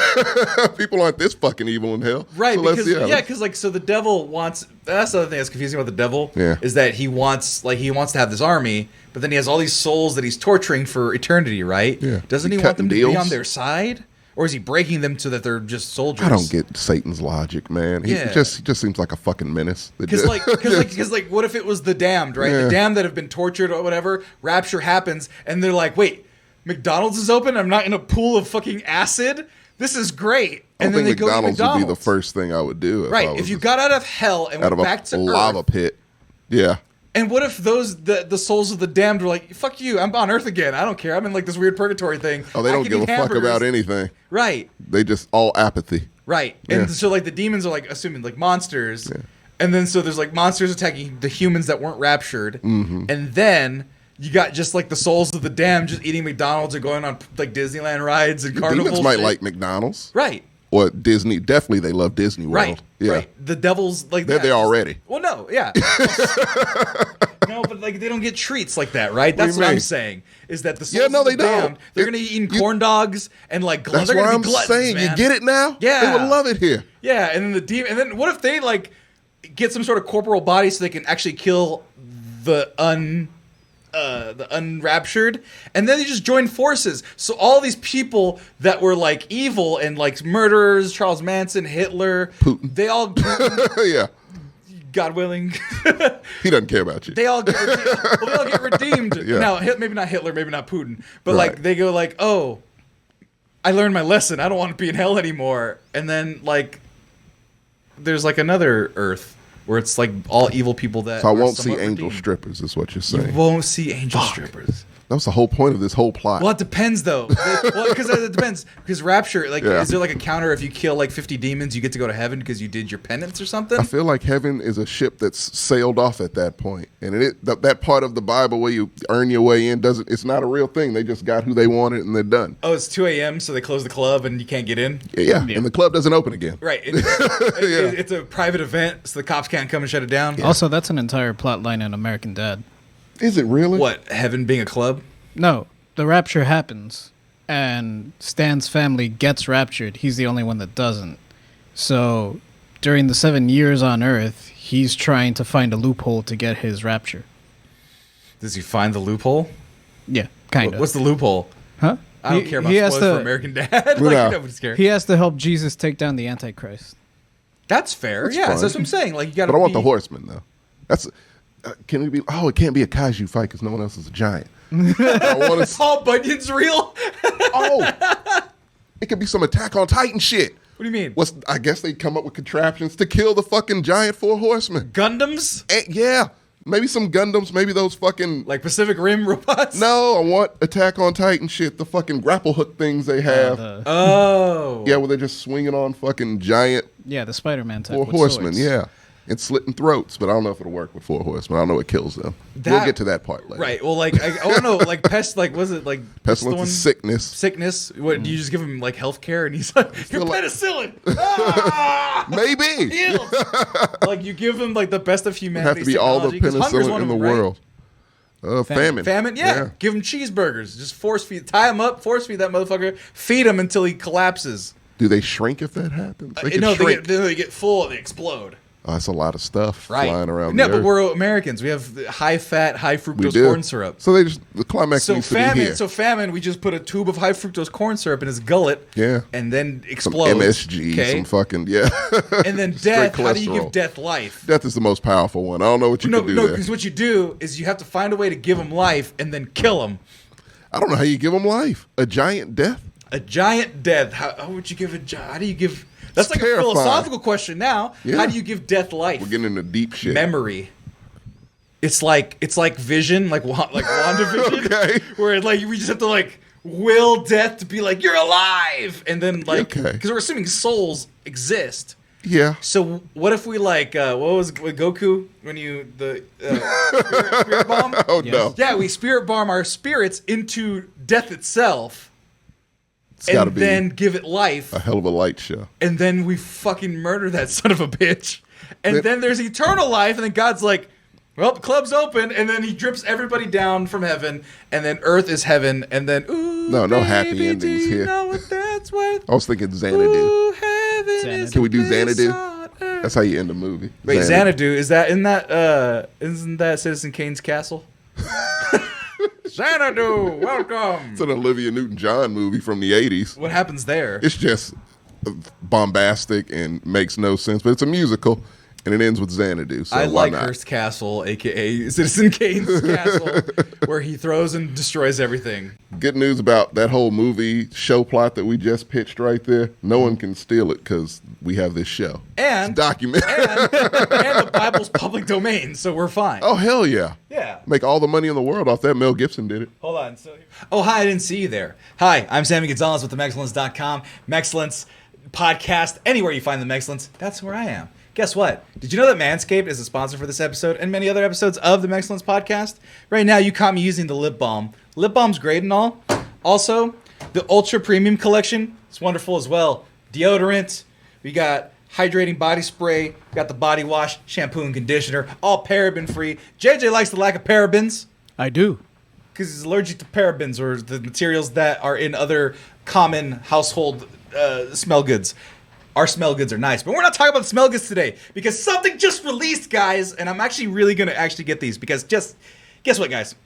people aren't this fucking evil in hell. Right, So let's- because let's- because like so the devil wants. That's the other thing that's confusing about the devil. Yeah. Is that he wants to have this army, but then he has all these souls that he's torturing for eternity, right? Yeah. Doesn't He he want them cutting to be deals? on their side, or is he breaking them so that they're just soldiers? I don't get Satan's logic, man. He Yeah. just seems like a fucking menace. Because like, what if it was the damned, right? Yeah. The damned that have been tortured or whatever. Rapture happens, and they're like, "Wait, McDonald's is open. I'm not in a pool of fucking acid. This is great." I And don't then they think go to McDonald's would McDonald's. be the first thing I would do. Right. I was If you got out of hell and out went of back to a lava Earth, pit, yeah. and what if the souls of the damned were like, "Fuck you, I'm on Earth again. I don't care. I'm in like this weird purgatory thing." Oh, they I don't can give a eat fuck hamburgers." about anything. Right. They just all apathy. Right. Yeah. And so like the demons are like assuming like monsters. And then so there's like monsters attacking the humans that weren't raptured. Mm-hmm. And then you got just like the souls of the damned just eating McDonald's or going on like Disneyland rides and carnivals. Demons might shit. like McDonald's. Right. Or Disney. Definitely they love Disney World. Right. Yeah. Right. The devil's like They're that. there already. Well, no, yeah. No, but like they don't get treats like that, right? What do That's you what I'm mean? saying. Is that the souls Yeah, no, of the they don't. damned, they're gonna be eating corn dogs and like That's they're what gonna I'm be gluttons, saying. man. You get it now? Yeah. They would love it here. Yeah, and then the demon, and then what if they like get some sort of corporal body so they can actually kill the unraptured, and then they just join forces. So all these people that were like evil and like murderers, Charles Manson, Hitler, Putin. they all Yeah. God willing. He doesn't care about you. They all get redeemed. Yeah. Now, maybe not Hitler, maybe not Putin, but Right. like they go like, oh, I learned my lesson. I don't want to be in hell anymore. And then like, there's like another Earth where it's like all evil people that. So I are won't see somewhat angel redeemed. strippers, is what you're You saying. won't see angel strippers. That was the whole point of this whole plot. Well, it depends though. Well, because it depends. Because Rapture, like, Yeah. is there like a counter if you kill like 50 demons, you get to go to heaven because you did your penance or something? I feel like heaven is a ship that's sailed off at that point, and that part of the Bible where you earn your way in doesn't. It's not a real thing. They just got who they wanted, and they're done. Oh, it's 2 a.m., so they close the club and you can't get in? Yeah, and the club doesn't open again. Right. It's a private event, so the cops can't come and shut it down. Also, that's an entire plot line in American Dad. Is it really? What, heaven being a club? No, the rapture happens, and Stan's family gets raptured. He's the only one that doesn't. So, during the 7 years on Earth, he's trying to find a loophole to get his rapture. Does he find the loophole? Yeah, kind of. What's the loophole? Huh? I don't care about he has spoilers for to- American Dad. No. Like, nobody's care. He has to help Jesus take down the Antichrist. That's fair. That's Yeah, fine. so that's what I'm saying. Like, you gotta But I want be- the horseman though. That's can we be? Oh, it can't be a kaiju fight because no one else is a giant. I want to. Paul Bunyan's real? Oh, it could be some Attack on Titan shit. What do you mean? I guess they'd come up with contraptions to kill the fucking giant four horsemen. Gundams? Yeah, maybe some Gundams. Maybe those fucking. Like Pacific Rim robots? No, I want Attack on Titan shit. The fucking grapple hook things they have. Oh. Yeah, where they're just swinging on fucking giant Yeah, the Spider-Man type four with horsemen. swords. Yeah, and slitting throats. But I don't know if it'll work with four horsemen. I don't know what kills them. We'll get to that part later. Right. Well, like, I don't know. Like, pest, like, was it like Pestilence is sickness. Sickness? What, do you just give him, like, health care and he's like, you're Still like- penicillin! Ah! Maybe. Healed! Like, you give him, like, the best of Have humanity. to be all the penicillin in the right? world. Famine. Famine? Yeah. Give him cheeseburgers. Just force feed. Tie him up, force feed that motherfucker, feed him until he collapses. Do they shrink if that happens? They can No, shrink. they get full and they explode. Oh, that's a lot of stuff Right. flying around. No, the but earth. we're Americans. We have high fat, high We fructose do. corn syrup. So the climax So needs to be here. famine, we just put a tube of high fructose corn syrup in his gullet. Yeah. And then Some explodes. MSG, okay? some fucking yeah. And then Straight death. How do you cholesterol. give death life? Death is the most powerful one. I don't know what you No, can do no, there. because what you do is you have to find a way to give him life and then kill him. I don't know how you give them life. A giant death. A giant death. How would you give a giant? How do you give? That's It's like terrifying. a philosophical question now. Yeah. How do you give death life? We're getting into deep shit. Memory. It's like Vision, like WandaVision, Okay. where like we just have to like will death to be like you're alive, and then like Okay. because we're assuming souls exist. Yeah. So what if we like what was with Goku when you the spirit bomb? Oh Yes. no. Yeah, we spirit bomb our spirits into death itself, It's got to and be then give it life, a hell of a light show. and then we fucking murder that son of a bitch, and That- then there's eternal life, and then God's like, well, the club's open, and then he drips everybody down from heaven, and then earth is heaven, and then ooh, No happy baby, endings do you here. know what that's worth? I was thinking Xanadu. Ooh, heaven is Can we do a place Xanadu? on earth. That's how you end a movie. Wait, Xanadu, is that in that isn't that Citizen Kane's castle? Xanadu, welcome. It's an Olivia Newton-John movie from the 80s. What happens there? It's just bombastic and makes no sense, but it's a musical, and it ends with Xanadu. So I why like not? Hearst Castle, aka Citizen Kane's castle, where he throws and destroys everything. Good news about that whole movie show plot that we just pitched right there. No one can steal it because we have this show. And It's documented. and the Bible's public domain, so we're fine. Oh, hell yeah. Yeah. Make all the money in the world off that. Mel Gibson did it. Hold on. Oh, hi, I didn't see you there. Hi, I'm Sammy Gonzalez with themexcellence.com. Mexcellence podcast, anywhere you find the Mexcellence, that's where I am. Guess what? Did you know that Manscaped is a sponsor for this episode and many other episodes of the Mexcellence podcast? Right now, you caught me using the lip balm. Lip balm's great and all. Also, the Ultra Premium Collection is wonderful as well. Deodorant, we got hydrating body spray, we got the body wash, shampoo and conditioner, all paraben free. JJ likes the lack of parabens I do. because he's allergic to parabens or the materials that are in other common household smell goods. Our smell goods are nice, but we're not talking about smell goods today because something just released, guys, and I'm actually really going to actually get these because just guess what, guys?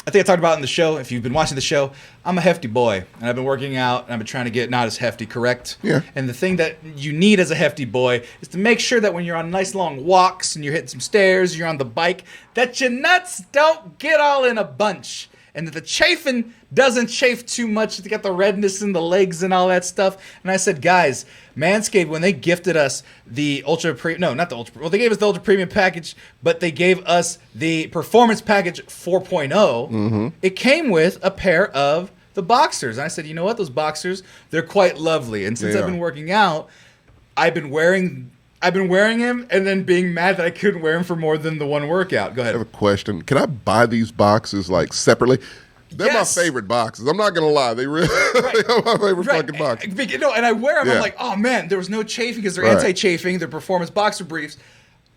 I think I talked about it in the show. If you've been watching the show, I'm a hefty boy, and I've been working out, and I've been trying to get not as hefty, correct? Yeah. And the thing that you need as a hefty boy is to make sure that when you're on nice long walks and you're hitting some stairs, you're on the bike, that your nuts don't get all in a bunch. And that the chafing doesn't chafe too much to get the redness in the legs and all that stuff. And I said, guys, Manscaped, when they gifted us the they gave us the Ultra Premium package, but they gave us the Performance Package 4.0. It came with a pair of the boxers. And I said, you know what? Those boxers, they're quite lovely. And since I've been working out, I've been wearing him and then being mad that I couldn't wear him for more than the one workout. Go ahead. I have a question. Can I buy these boxes like separately? They're my favorite boxes. I'm not gonna lie. They really are my favorite fucking boxes. And I wear them. I'm like, oh man, there was no chafing because they're anti-chafing. They're performance boxer briefs.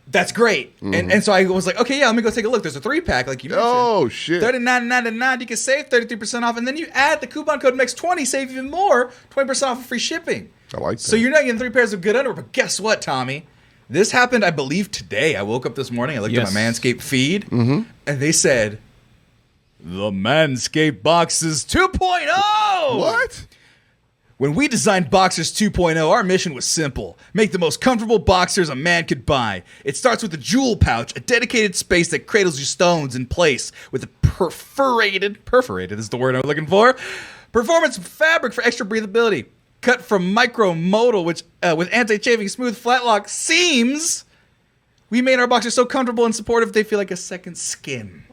That's great. And so I was like, okay, yeah, let me go take a look. There's a 3-pack, like you mentioned. Oh shit! $39.99. You can save 33% off, and then you add the coupon code MEX20, save even more, 20% off of free shipping. I like that. So you're not getting 3 pairs of good underwear, but guess what, Tommy? This happened, I believe, today. I woke up this morning, I looked at my Manscaped feed, and they said, the Manscaped Boxers 2.0! What? When we designed Boxers 2.0, our mission was simple. Make the most comfortable boxers a man could buy. It starts with a jewel pouch, a dedicated space that cradles your stones in place with a perforated is the word I'm looking for, performance fabric for extra breathability. Cut from micromodal, which with anti-chafing smooth flat lock seams, we made our boxers so comfortable and supportive they feel like a second skin.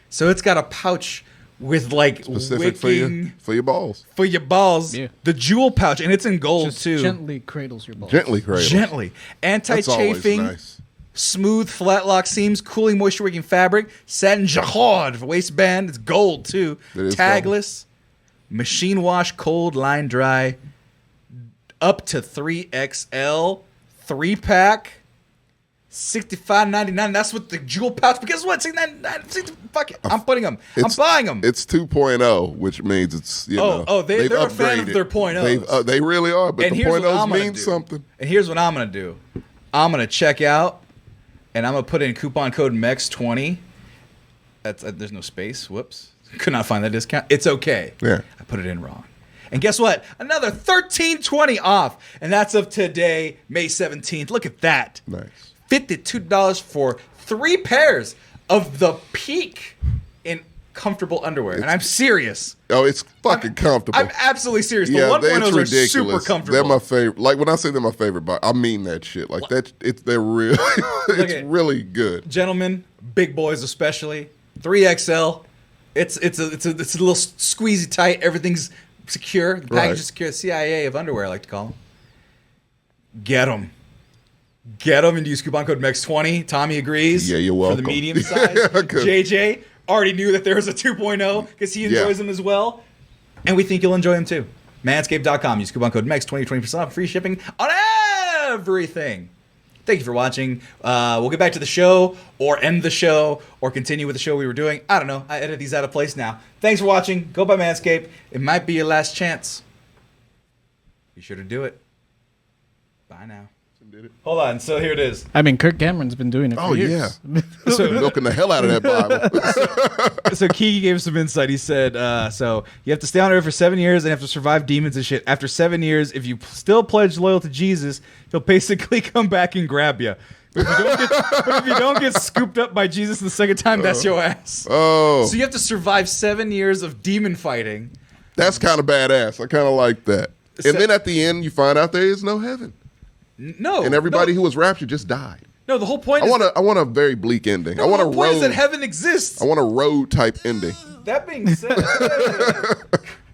So it's got a pouch with like specific wicking for your balls. For your balls. Yeah. The jewel pouch, and it's in gold Just too. Gently cradles your balls. Gently. Anti-chafing, nice. smooth flat lock seams, cooling moisture wicking fabric, satin jacquard for waistband. It's gold too. Tagless, machine wash, cold, line dry. Up to 3XL, 3-pack, $65.99. That's with the jewel pouch. But guess what? $69.99. Fuck it. I'm putting them. I'm buying them. It's 2.0, which means it's, they're a fan of their .0s. They really are, but the .0s mean something. And here's what I'm going to do. I'm going to check out, and I'm going to put in coupon code MEX20. There's no space. Whoops. Could not find that discount. It's okay. Yeah. I put it in wrong. And guess what? Another $13.20 off. And that's of today, May 17th. Look at that. Nice. $52 for 3 pairs of the peak in comfortable underwear. And I'm serious. Oh, it's fucking comfortable. I'm absolutely serious. The 1.0s are super comfortable. They're my favorite. Like when I say they're my favorite, I mean that shit. Like they're real. It's really good. Gentlemen, big boys especially, 3XL. It's a little squeezy tight. Everything's secure. The package is secure. CIA of underwear, I like to call them. Get them. Get them and use coupon code MEX20. Tommy agrees. Yeah, you're welcome. For the medium size. JJ already knew that there was a 2.0 because he enjoys them as well. And we think you'll enjoy them too. Manscaped.com. Use coupon code MEX20, 20% off free shipping on everything. Thank you for watching. We'll get back to the show or end the show or continue with the show we were doing. I don't know. I edit these out of place now. Thanks for watching. Go by Manscaped. It might be your last chance. Be sure to do it. Bye now. Hold on. So here it is. I mean, Kirk Cameron's been doing it for years. Yeah. So milking the hell out of that Bible. So Kiki gave some insight. He said, so you have to stay on Earth for 7 years and have to survive demons and shit. After 7 years, if you still pledge loyal to Jesus, he'll basically come back and grab you. But if you don't get scooped up by Jesus the second time, that's your ass. Oh. So you have to survive 7 years of demon fighting. That's kind of badass. I kind of like that. And then at the end, you find out there is no heaven. No. And everybody who was raptured just died. No, the whole point is... I want a very bleak ending. No, I want the whole point is that heaven exists. I want a road type ending. That being said...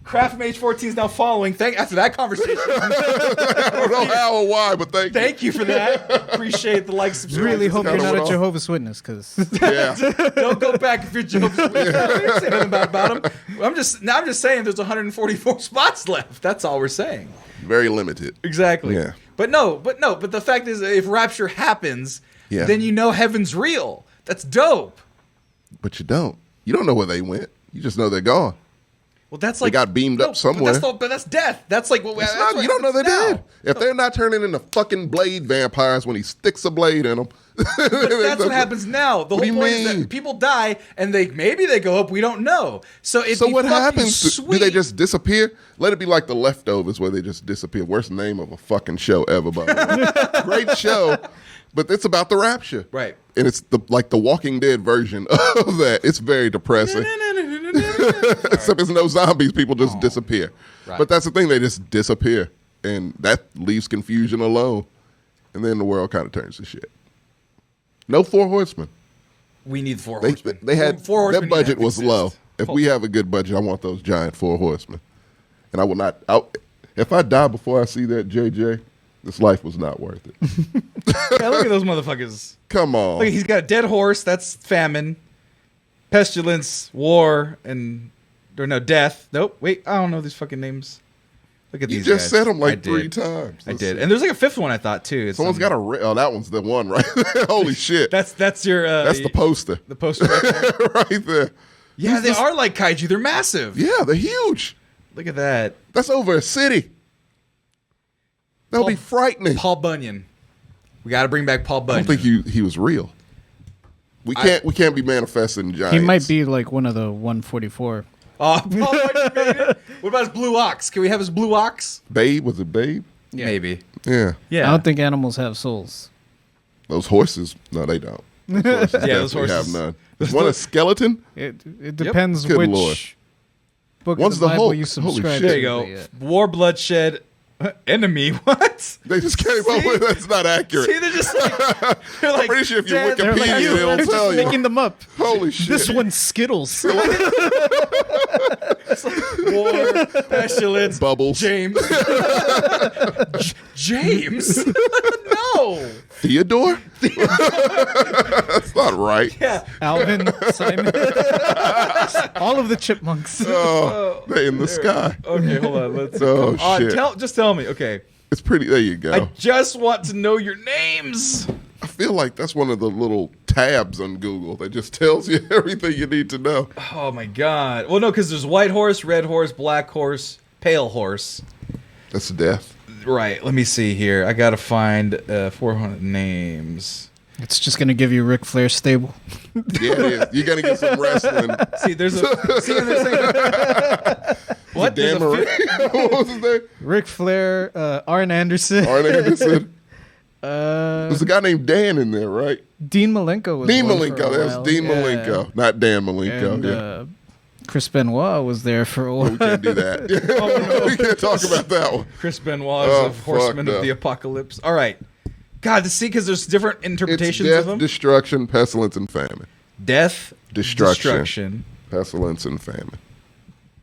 Craft Mage 14 is now following. After that conversation. I don't know how or why, but thank you. Thank you for that. Appreciate the like, subscribe. Really hope you're not a Jehovah's Witness, because don't go back if you're Jehovah's Witness. I didn't say nothing about him. I'm just saying there's 144 spots left. That's all we're saying. Very limited. Exactly. Yeah. But the fact is, if Rapture happens, then you know heaven's real. That's dope. But you don't. You don't know where they went. You just know they're gone. Well, that's They like got beamed up somewhere. But that's death. That's like what It's that's not, what you don't know they happens did. If they're not turning into fucking blade vampires when he sticks a blade in them. But that's what happens now. The What do whole you point is mean? that people die and maybe they go up. We don't know. So what happens? Do Sweet. they just disappear? Let it be like The Leftovers where they just disappear. Worst name of a fucking show ever, by the way. Great show, but it's about the rapture. Right. And it's like the Walking Dead version of that. It's very depressing. Except there's no zombies. People just disappear. Right. But that's the thing. They just disappear. And that leaves confusion alone. And then the world kind of turns to shit. No 4 horsemen. We need 4 They, horsemen. they had 4 horsemen their need to budget was exist. low. If we have a good budget, I want those giant 4 horsemen. And I will not. If I die before I see that JJ, this life was not worth it. Yeah, look at those motherfuckers. Come on. Look, he's got a dead horse. That's famine, pestilence, war, or no, death. Nope. Wait, I don't know these fucking names. Look at You these just guys. said them like I 3 did. times. I Let's did. see. And there's like a 5th one I thought too. It's Someone's got a. Oh, that one's the one, right? Holy shit. That's your. That's the poster. The poster. Right there. right there. Yeah, they are like kaiju. They're massive. Yeah, they're huge. Look at that. That's over a city. That'll be frightening. Paul Bunyan. We got to bring back Paul I Bunyan. don't think he was real. We can't be manifesting giants. He might be like one of the 144. Oh, Paul Bunyan made it. What about his blue ox? Can we have his blue ox? Babe, was it Babe? Yeah. Maybe. Yeah. Yeah. I don't think animals have souls. Those horses, no, they don't. Those horses those definitely horses- have none. Is one a skeleton? It depends Good which Lord. book One's of the the Bible Hulk. you Holy subscribe shit. to. There you go. Yeah. War, bloodshed, enemy. What? They just came up with that's not accurate. See, they're just like, they're like, I'm pretty sure if you Dad, They're like, Wikipedia, it'll they're tell just you. making them up. Holy shit. This one's Skittles. war, pestilence, Bubbles. James. James? No. Theodore? That's not right. Yeah. Alvin, Simon. All of the chipmunks. Oh, they're in the sky. Okay, hold on. Let's. Oh, come on, shit. just tell me. Okay. It's pretty. There you go. I just want to know your names. I feel like that's one of the little tabs on Google that just tells you everything you need to know. Oh my god. Well, no, because there's white horse, red horse, black horse, pale horse. That's death. Right. Let me see here. I gotta find 400 names. It's just going to give you Ric Flair's stable. Yeah, it is. You're gonna get some wrestling. See, there's a. See, there's a what? There's Dan a Marie. fifth- What was his name? Ric Flair, Arn Anderson. Arn Anderson. There's a guy named Dan in there, right? Dean Malenko was Dean one for a Malenko. That's while. Dean Yeah. Malenko, not Dan Malenko. And, Yeah. Chris Benoit was there for a while. We can't do that. We can't talk about that one. Chris Benoit is Oh, a horseman fuck of the no. apocalypse. All right. God, to see, because there's different It's interpretations death, of them. destruction, pestilence, and famine. Death, Destruction. Pestilence and famine.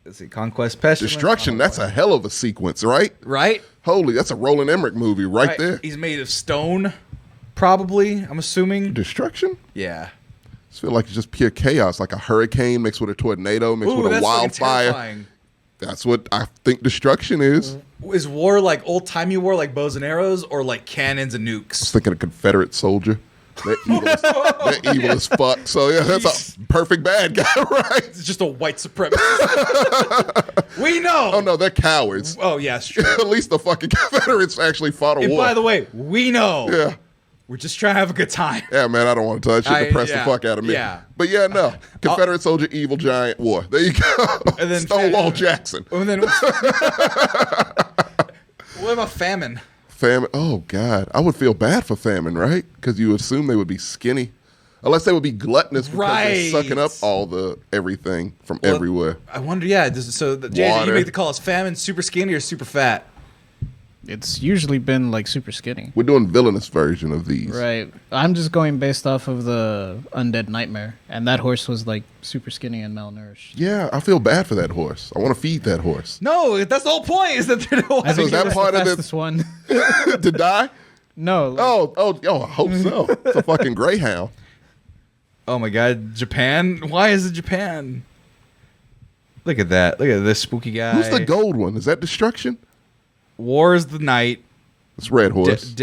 Let's see, conquest, pestilence. Destruction, that's a hell of a sequence, right? right. Holy, that's a Roland Emmerich movie right there. He's made of stone, probably. I'm assuming. Destruction? Yeah. I just feel like it's just pure chaos, like a hurricane mixed with a tornado, mixed with a that's fucking wildfire. terrifying. That's what I think destruction is. Is war like old timey war, like bows and arrows, or like cannons and I was nukes? thinking a Confederate soldier. They're evil, they're evil as fuck. So yeah, that's a perfect bad guy, right? It's just a white supremacist. We know. Oh no, they're cowards. Oh yeah, it's true. At least the fucking Confederates actually fought a And war. by the way, we know. yeah. We're just trying to have a good time. Yeah, man, I don't want to touch it. Depress yeah, the fuck out of me. yeah. But yeah, no. Confederate soldier, evil giant, war. There you go. And then Stonewall Jackson. And then, what about famine? Famine. Oh, God. I would feel bad for famine, right? Because you assume they would be skinny. Unless they would be gluttonous because Right. they're sucking up all the everything from Well, everywhere. I wonder. Yeah. JJ, Water. you make the call. Is famine super skinny or super fat? It's usually been like super skinny. We're doing villainous version of these. Right. I'm just going based off of the Undead Nightmare. And that horse was like super skinny and malnourished. Yeah, I feel bad for that horse. I want to feed that horse. No, that's the whole point. Is that they're I So think is that it was part the of the- fastest one. To die? No. Oh, I hope so. It's a fucking greyhound. Oh my God, Japan. Why is it Japan? Look at that. Look at this spooky guy. Who's the gold one? Is that destruction? War is the night. It's red horse.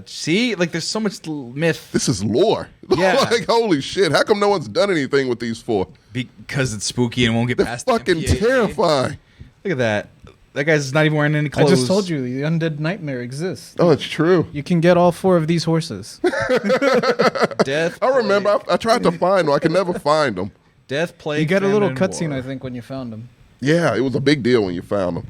See, like there's so much myth This is lore. Yeah. Like, holy shit. How come no one's done anything with these four? because it's spooky and won't get They're past the fucking MPAA. terrifying. Look at that. That guy's not even wearing any clothes. I just told you the undead nightmare exists. Oh, it's true. You can get all 4 of these horses. Death. I remember. I tried to find them. I could never find them. Death, plague. You get a little famine, cutscene, war. I think, when you found them. Yeah, it was a big deal when you found them.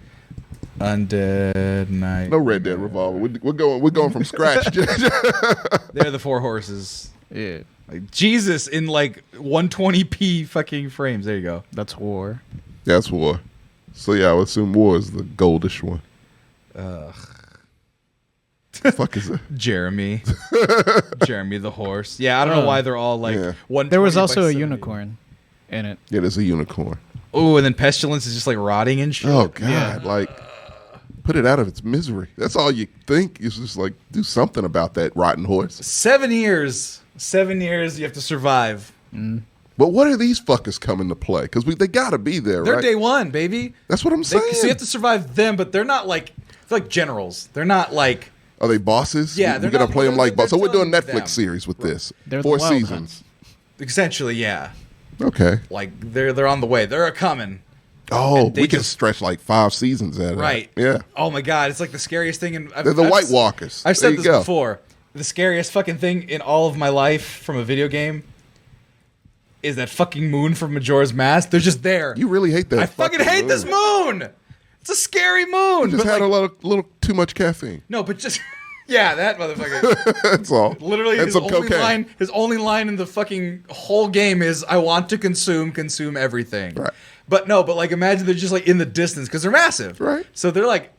Undead night. No Red Dead Revolver. We're going from scratch. They're the 4 horses. Yeah, Like, Jesus in like 120p fucking frames. There you go. that's war. That's War. So yeah, I would assume War is the goldish one. Fuck is it? Jeremy. Jeremy the horse. Yeah, I don't know why they're all like Yeah. 120 There was by also a 70. unicorn in it. Yeah, there's a unicorn. Oh, and then Pestilence is just like rotting and shit. Oh God! Yeah. Like, put it out of its misery. That's all you think. Is just like do something about that rotten horse. 7 years. 7 years you have to survive. But what are these fuckers coming to play? Because they gotta be there, They're right? day one, baby. That's what I'm saying. So you have to survive them, but they're not like they're like generals. They're not like Are they bosses? Yeah, we're they're gonna not- play them like they're bosses. So we're doing telling Netflix them. series with this. They're the 4 Wild seasons. essentially, yeah. Okay. Like they're on the way. They're a coming. Oh, And they we can just- stretch like 5 seasons at it. Right. Yeah. Oh my god, it's like the scariest thing in They're the White Walkers. I've There said you this go. before. The scariest fucking thing in all of my life from a video game is that fucking moon from Majora's Mask. They're just there. You really hate that. I fucking hate this moon. It's a scary moon. Just but had like, a little too much caffeine. no, but just yeah, that motherfucker. That's all. Literally, and his some only cocaine. line in the fucking whole game is, "I want to consume everything." Right. But no, but like imagine they're just like in the distance because they're massive. Right. So they're like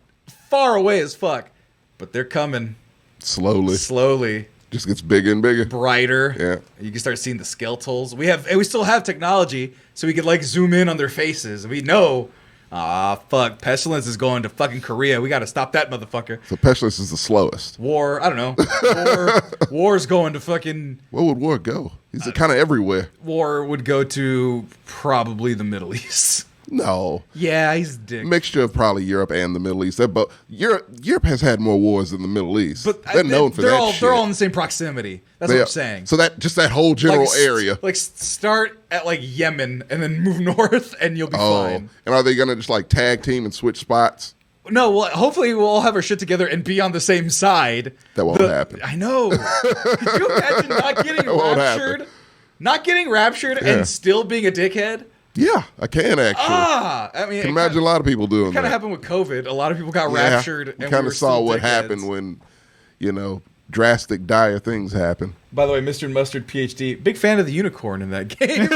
far away as fuck, but they're coming Slowly. slowly, Just gets bigger and bigger. brighter. Yeah. You can start seeing the skeletals. We still have technology, so we could like zoom in on their faces. We know. Fuck! Pestilence is going to fucking Korea. We got to stop that motherfucker. So Pestilence is the slowest. War. I don't know. War's going to fucking. Where would War go? He's kind of everywhere. War would go to probably the Middle East. No. Yeah, he's a dick. Mixture of probably Europe and the Middle East. But Europe has had more wars than the Middle East. But they're known for that shit. They're all in the same proximity. That's what I'm saying. So that whole general area. Like start at like Yemen and then move north and you'll be fine. And are they gonna just like tag team and switch spots? No, well, hopefully we'll all have our shit together and be on the same side. That won't happen. I know. Could you imagine not getting won't raptured? happen. Not getting raptured Yeah. and still being a dickhead? Yeah, I can actually. I mean, Can imagine a lot of people doing Kind of that. happened with COVID. A lot of people got Yeah, raptured, and we we kind were of saw still what dickheads. happened when, drastic, dire things happen. By the way, Mr. Mustard PhD, big fan of the unicorn in that game.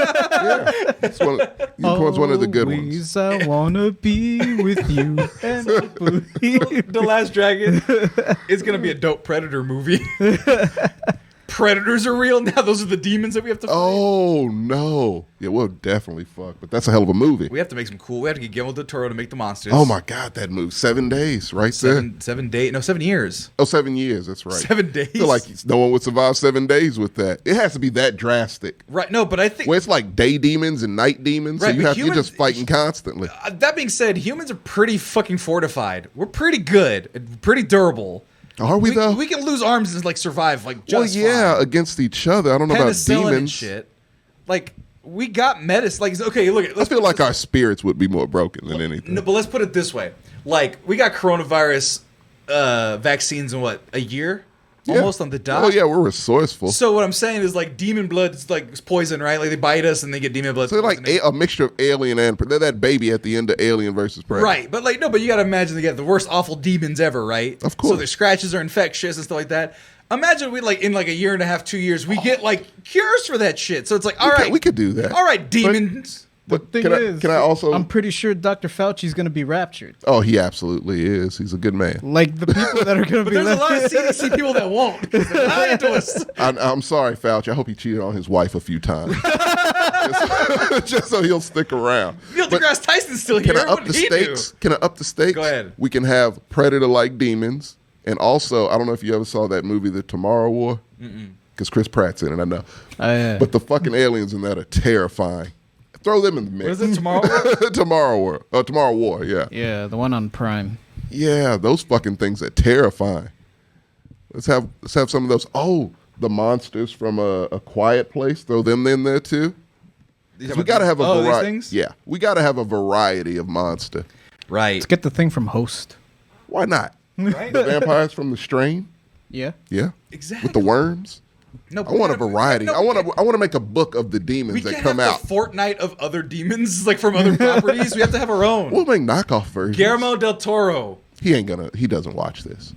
It's Unicorn's one of the good ones. Always I wanna be with you. And I believe. The Last Dragon is gonna be a dope Predator movie. Predators are real now. Those are the demons that we have to fight. Oh no! Yeah, we'll definitely fuck. But that's a hell of a movie. We have to make some cool. We have to get Guillermo del Toro to make the monsters. Oh my god, that movie! 7 days, right there. 7 days. No, 7 years. Oh, 7 years. That's right. 7 days. I feel like no one would survive 7 days with that. It has to be that drastic. Right. No, but I think. Where it's like day demons and night demons, Right, so but you're just fighting constantly. That being said, humans are pretty fucking fortified. We're pretty good, and pretty durable. Are we though? We can lose arms and like survive like Well, just yeah, fine. against each other. I don't know about Penicillin and demons. shit. Like we got medicine. Like okay, look. I feel like our spirits would be more broken than anything. No, but let's put it this way: like we got coronavirus vaccines in what, a year, Yeah. almost on the dot. Oh yeah, we're resourceful. So what I'm saying is like demon blood is like poison, right? Like they bite us and they get demon blood. So they're like poisoning. a mixture of Alien and they're that baby at the end of Alien versus Predator. Right, but like no, but you gotta imagine they get the worst awful demons ever, right? Of course. So their scratches are infectious and stuff like that. Imagine we like in like a year and a half, 2 years, we get like cures for that shit. So it's like, all right, we could do that. All right, demons. But Thing can is, I also? I'm pretty sure Dr. Fauci's gonna be raptured. Oh, he absolutely is. He's a good man. Like the people that are gonna But be there's a left. lot of CDC people that won't. 'Cause they're lying to us. I'm sorry, Fauci. I hope he cheated on his wife a few times, just so he'll stick around. Neil But deGrasse Tyson's still here. can I What up did the he stakes? do? Can I up the stakes? Go ahead. We can have predator-like demons, and also I don't know if you ever saw that movie, The Tomorrow War, because Chris Pratt's in it. I know, Yeah. but the fucking aliens in that are terrifying. Throw them in the mix. What is it tomorrow? Tomorrow War. Yeah. Yeah, the one on Prime. Yeah, those fucking things are terrifying. Let's have some of those. Oh, the monsters from a Quiet Place. Throw them in there too. We got to have a variety. Yeah, we got to have a variety of monster. Right. Let's get the thing from Host. Why not? Right. The vampires from The Strain. Yeah. Yeah. Exactly. With the worms. No, I want a variety. I want to make a book of the demons that come out. The Fortnite of other demons, like from other properties. We have to have our own. We'll make knockoff versions. Guillermo del Toro. He doesn't watch this.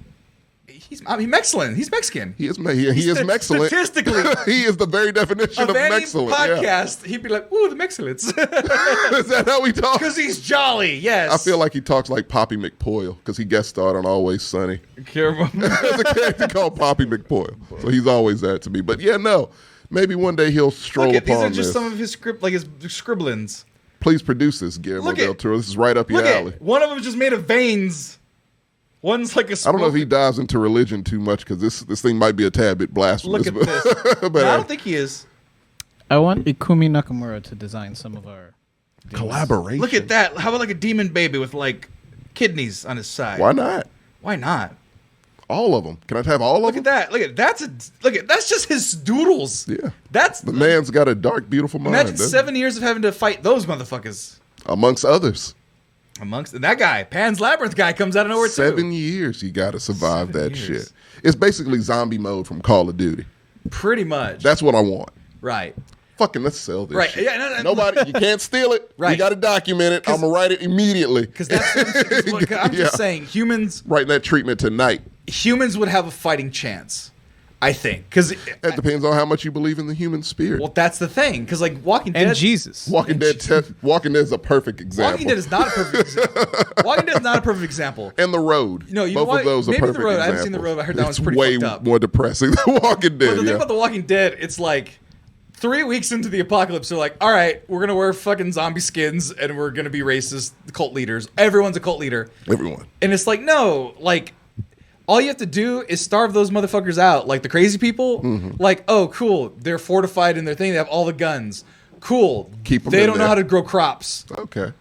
He's Mexican. He's Mexican. He is Mexican. Statistically, he is the very definition of any Mexican. podcast, he'd be like, "Ooh, the Mexicans." Is that how he talks? Because he's jolly. Yes. I feel like he talks like Poppy McPoyle because he guest starred on Always Sunny. Guillermo. There's a character called Poppy McPoyle, so he's always that to me. But yeah, no, maybe one day he'll stroll upon These are just this. some of his his scribblings. Please produce this, Guillermo del Toro. This is right up your alley. One of them is just made of veins. One's like a I don't know if he dives into religion too much because this thing might be a tad bit blasphemous. Look at this. but No, I don't think he is. I want Ikumi Nakamura to design some of our collaboration. Look at that. How about like a demon baby with like kidneys on his side? Why not? Why not? All of them. Can I have all of Look them? at that. That's just his doodles. Yeah. That's The man's got a dark, beautiful mind. Imagine 7 years of having to fight those motherfuckers. Amongst others. And that guy, Pan's Labyrinth guy, comes out of nowhere too. 7 years you got to survive 7 that years. shit. It's basically zombie mode from Call of Duty. Pretty much. That's what I want. right. Fucking let's sell this Right. shit. Yeah, no, Nobody, you can't steal it. Right. You got to document it. I'm going to write it immediately. Because that's I'm just saying humans Writing that treatment tonight. would have a fighting chance. I think because That depends on how much you believe in the human spirit. well, that's the thing. Because like Walking Dead and Jesus. Walking Dead is a perfect example. Walking Dead is not a perfect example. Walking Dead is not a perfect example. And The Road. No, you know Both what? of those are Maybe The perfect Road. examples. I haven't seen The Road, but I heard that one's pretty way fucked up. more depressing than Walking Dead. But the thing about The Walking Dead, it's like 3 weeks into the apocalypse, they're like, all right, we're going to wear fucking zombie skins and we're going to be racist cult leaders. Everyone's a cult leader. Everyone. And it's like, no, like, all you have to do is starve those motherfuckers out. Like the crazy people, like, oh, cool. They're fortified in their thing. They have all the guns. Cool. Keep 'em They in don't know there. how to grow crops. Okay.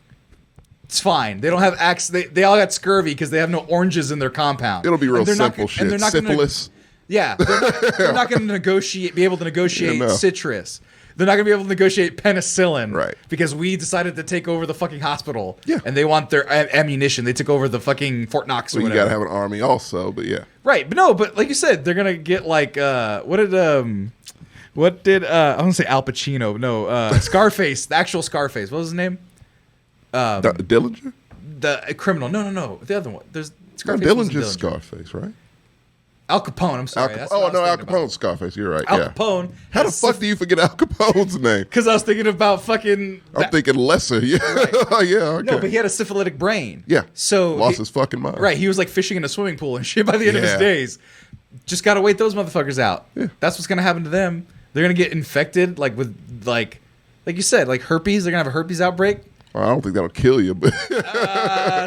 It's fine. They don't have axe. They all got scurvy because they have no oranges in their compound. It'll be real And they're not simple gonna- and they're shit. not gonna- Syphilis. Yeah, they're not going to be able to negotiate Yeah, no. citrus. They're not going to be able to negotiate penicillin, Right. Because we decided to take over the fucking hospital, Yeah. and they want their ammunition. They took over the fucking Fort Knox or So you whatever. got to have an army also, but yeah. Right, but like you said, they're gonna get like what did I want to say Al Pacino? No, Scarface, the actual Scarface. What was his name? Dillinger? The criminal. No, the other one. There's No, Scarface. wasn't Dillinger's Dillinger. Scarface, right? Al Capone. I'm sorry. That's what I was Al thinking about. Capone's Scarface. You're right. Al yeah. Capone. How the fuck do you forget Al Capone's name? Because I was thinking about fucking. I'm thinking lesser. Yeah. yeah. Okay. No, but he had a syphilitic brain. yeah. So Lost his fucking mind. Right, he was like fishing in a swimming pool and shit by the end of his Yeah. days. Just gotta wait those motherfuckers out. Yeah. That's what's gonna happen to them. They're gonna get infected, like with like you said, like herpes. They're gonna have a herpes outbreak. Well, I don't think that'll kill you, but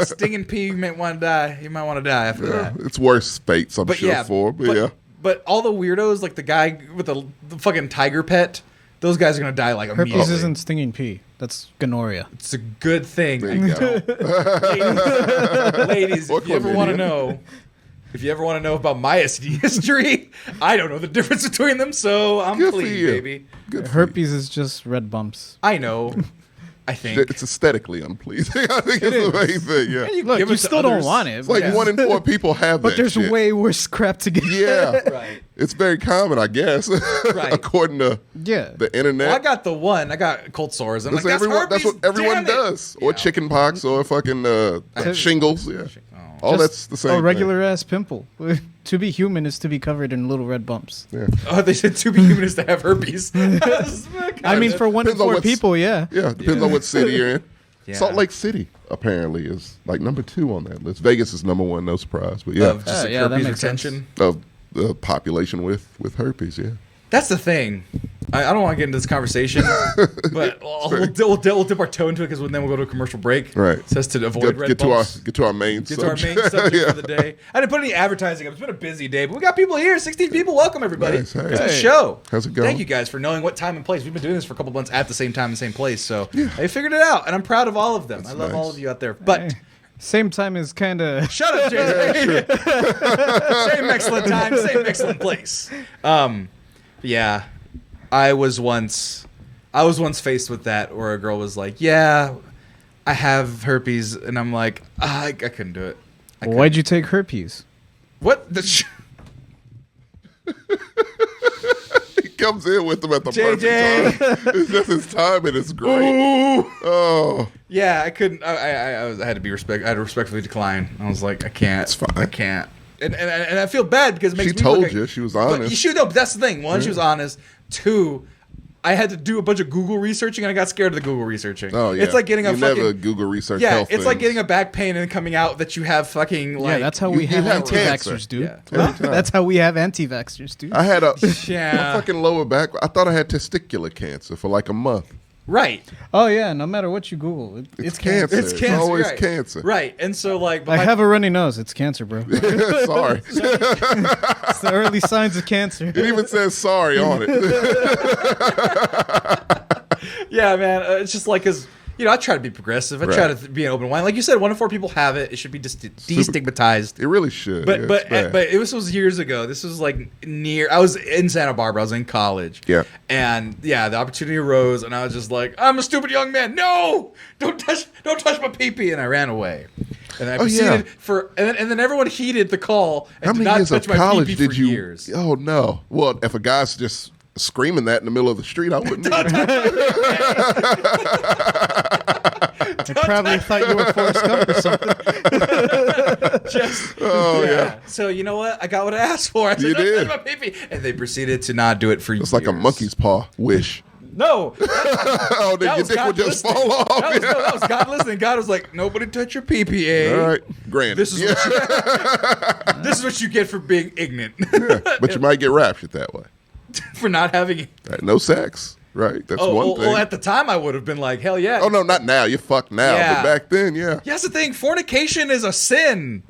Stinging pea, you might want to die. You might want to die after yeah, that. it's worse fates, I'm But sure, yeah, for. But yeah. But all the weirdos, like the guy with the fucking tiger pet, those guys are gonna die like Herpes immediately. isn't stinging pea. That's gonorrhea. It's a good thing. There you go. Ladies, Or if you ever want to chlamydia. know, about my STD history, I don't know the difference between them, so I'm Good for pleased, you. baby. Good for Herpes is just red bumps. I know. I think. you. It's aesthetically unpleasing. I think it's the main thing. Yeah. You Look, give you it to still don't others. want it. It's like Yeah. 1 in 4 people have but that there's shit. way worse crap to get. Yeah. Right. It's very common, I guess. Right. According to Yeah. the internet. Well, I got the one. I got cold sores. I'm That's, like, everyone, that's herpes, what everyone damn it. does. Or Yeah. chicken pox or fucking shingles. Yeah. All that's the same A thing. regular ass pimple. To be human is to be covered in little red bumps. Yeah. Oh, they said to be human is to have herpes. I mean, for 1 in Depends on 4 what's- people, yeah. Yeah, depends on what city you're in. Yeah. Salt Lake City apparently is like number 2 on that list. Vegas is number 1, no surprise. But yeah, Of just like Yeah, that herpes makes sense. retention. of the population with herpes. Yeah, That's the thing. I don't want to get into this conversation, but we'll dip our toe into it because then we'll go to a commercial break. Right. It says to avoid red get bumps. to our main Get to our subject. main subject Yeah. for the day. I didn't put any advertising up. It's been a busy day, but we got people here. 16 people. Welcome, everybody. Nice. Hey. To the Hey. show. How's it going? Thank you guys for knowing what time and place. We've been doing this for a couple months at the same time, the same place. So I figured it out, and I'm proud of all of them. I love nice. all of you out there. But Same time is kind of. Shut up, JJ. Same excellent time, same excellent place. Yeah, I was once faced with that where a girl was like, "Yeah, I have herpes," and I'm like, I couldn't do it. Why'd you take herpes? What the? He comes in with them at the JJ. perfect time. It's just his time, and it's great. Ooh. Oh, Yeah, I couldn't. I had to be I had to respectfully decline. I was like, I can't. It's fine. I can't. And I feel bad because it makes she me told look like, you. She was but honest. you should know. But that's the thing. One, she was honest. Two, I had to do a bunch of Google researching, and I got scared of the Google researching. Oh yeah, it's like getting a you fucking never Google research. yeah. health It's like things. getting a back pain and coming out that you have fucking like Yeah, that's how we you have have anti-vaxxers, cancer. dude. Yeah. Every time. That's how we have anti-vaxxers, dude. I had a Yeah. my fucking lower back. I thought I had testicular cancer for like a month. right. Oh yeah, no matter what you Google, It's cancer. It's cancer. always right. cancer. Right. And so like, but I my- have a runny nose. It's cancer, bro. Sorry. It's the early signs of cancer. It even says sorry on it. yeah, man. It's just like because. You know, I try to be progressive. I try Right. to be an open mind. Like you said, 1 in 4 people have it. It should be destigmatized. It really should. But yeah, but it's bad. but it was years ago. This was like near. I was in Santa Barbara. I was in college. Yeah. And yeah, the opportunity arose, and I was just like, I'm a stupid young man. No, don't touch my pee-pee, and I ran away. And I proceeded and then everyone heeded the call and How did many not years touch of my college pee-pee did for you? years. Oh no. Well, if a guy's just screaming that in the middle of the street, I wouldn't. I probably thought you were Forrest Gump or something. Just, yeah. So you know what? I got what I asked for. I said, You "Don't did. touch my pee-pee," and they proceeded to not do it for years. It's like a monkey's paw wish. No, Oh, then that your was dick God would just listening. fall off. That was God listening. God was like, nobody touch your PPA. All right, granted. This is what you, this is what you get for being ignorant, But you might get raptured that way. for not having. Right, no sex. Right. That's one thing. Well, at the time I would have been like, hell yeah. Oh no, not now. You're fucked now. Yeah. But back then, yeah. Yeah, that's the thing. Fornication is a sin.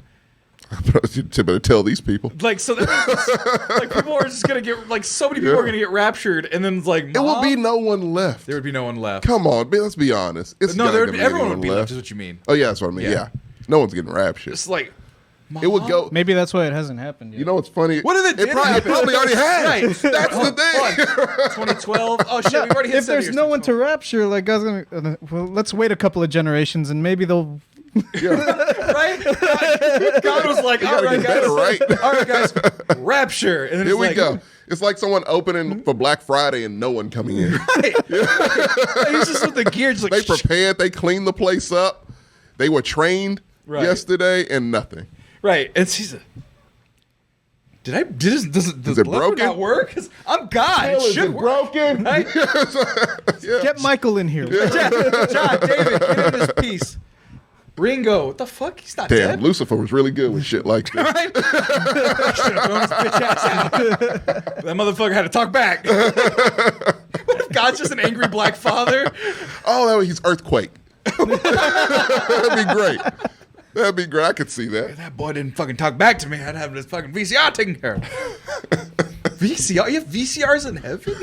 You better tell these people. Like, so that means, like, people are just gonna get, like, so many people are gonna get raptured, and then it's like, It will be Mom? no one left. There would be no one left. Come on, let's be honest. It's No, not there gonna would be, be everyone anyone would be left. Is what you mean? Oh yeah, that's what I mean. Yeah. Yeah. No one's getting raptured. It's like, It would go. Maybe that's why it hasn't happened yet. You know what's funny? What if it did It happen? probably already has. Right. That's the thing. 2012. Oh shit, we've already hit if 7 there's years, no one to 2012. rapture, like I was gonna, well, let's wait a couple of generations and maybe they'll. Yeah. Right? God was like, all gotta right, get guys. better, right? All right, guys. Rapture. And then Here it's we like, go. It's like someone opening for Black Friday and no one coming in. Right. He's just with the gear, just like, They prepared. They cleaned the place up. They were trained Right. yesterday and nothing. right. And she's like, does it blood broken? not work? 'Cause I'm God. It should work. broken? Right? Get Michael in here. John, David, get in this piece. Ringo, what the fuck? He's not Damn, dead. Lucifer was really good with shit like this. Right? Should have thrown his bitch ass out. That motherfucker had to talk back. What if God's just an angry black father? Oh, he's earthquake. That'd be great. That'd be great. I could see that. That boy didn't fucking talk back to me. I'd have this fucking VCR taken care of. VCR? You have VCRs in heaven?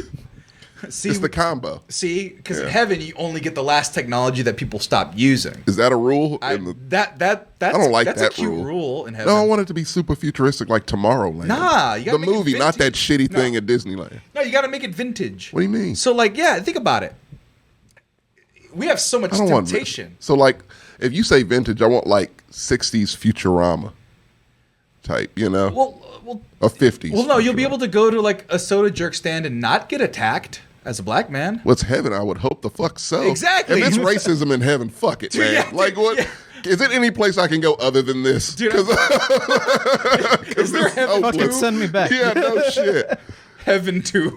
See, It's the combo. because in Yeah. heaven you only get the last technology that people stop using. Is that a rule? I, in the- that's don't like that's that a cute rule. rule in heaven. No, I want it to be super futuristic, like Tomorrowland. Nah, you gotta the make it movie, not that vintage. shitty No. thing at Disneyland. No, you got to make it vintage. What do you mean? So, like, yeah, think about it. We have so much I don't want temptation. So, like, if you say vintage, I want like '60s Futurama type, you know, Well, or '50s. well, no, you'll be Futurama. able to go to like a soda jerk stand and not get attacked as a black man. What's heaven? I would hope the fuck so. Exactly. If it's racism in heaven, fuck it, Dude, man. yeah, like, what? yeah. Is it any place I can go other than this? Dude, 'Cause- Is there it's so heaven Fucking two? blue. send me back. Yeah, no shit. Heaven two?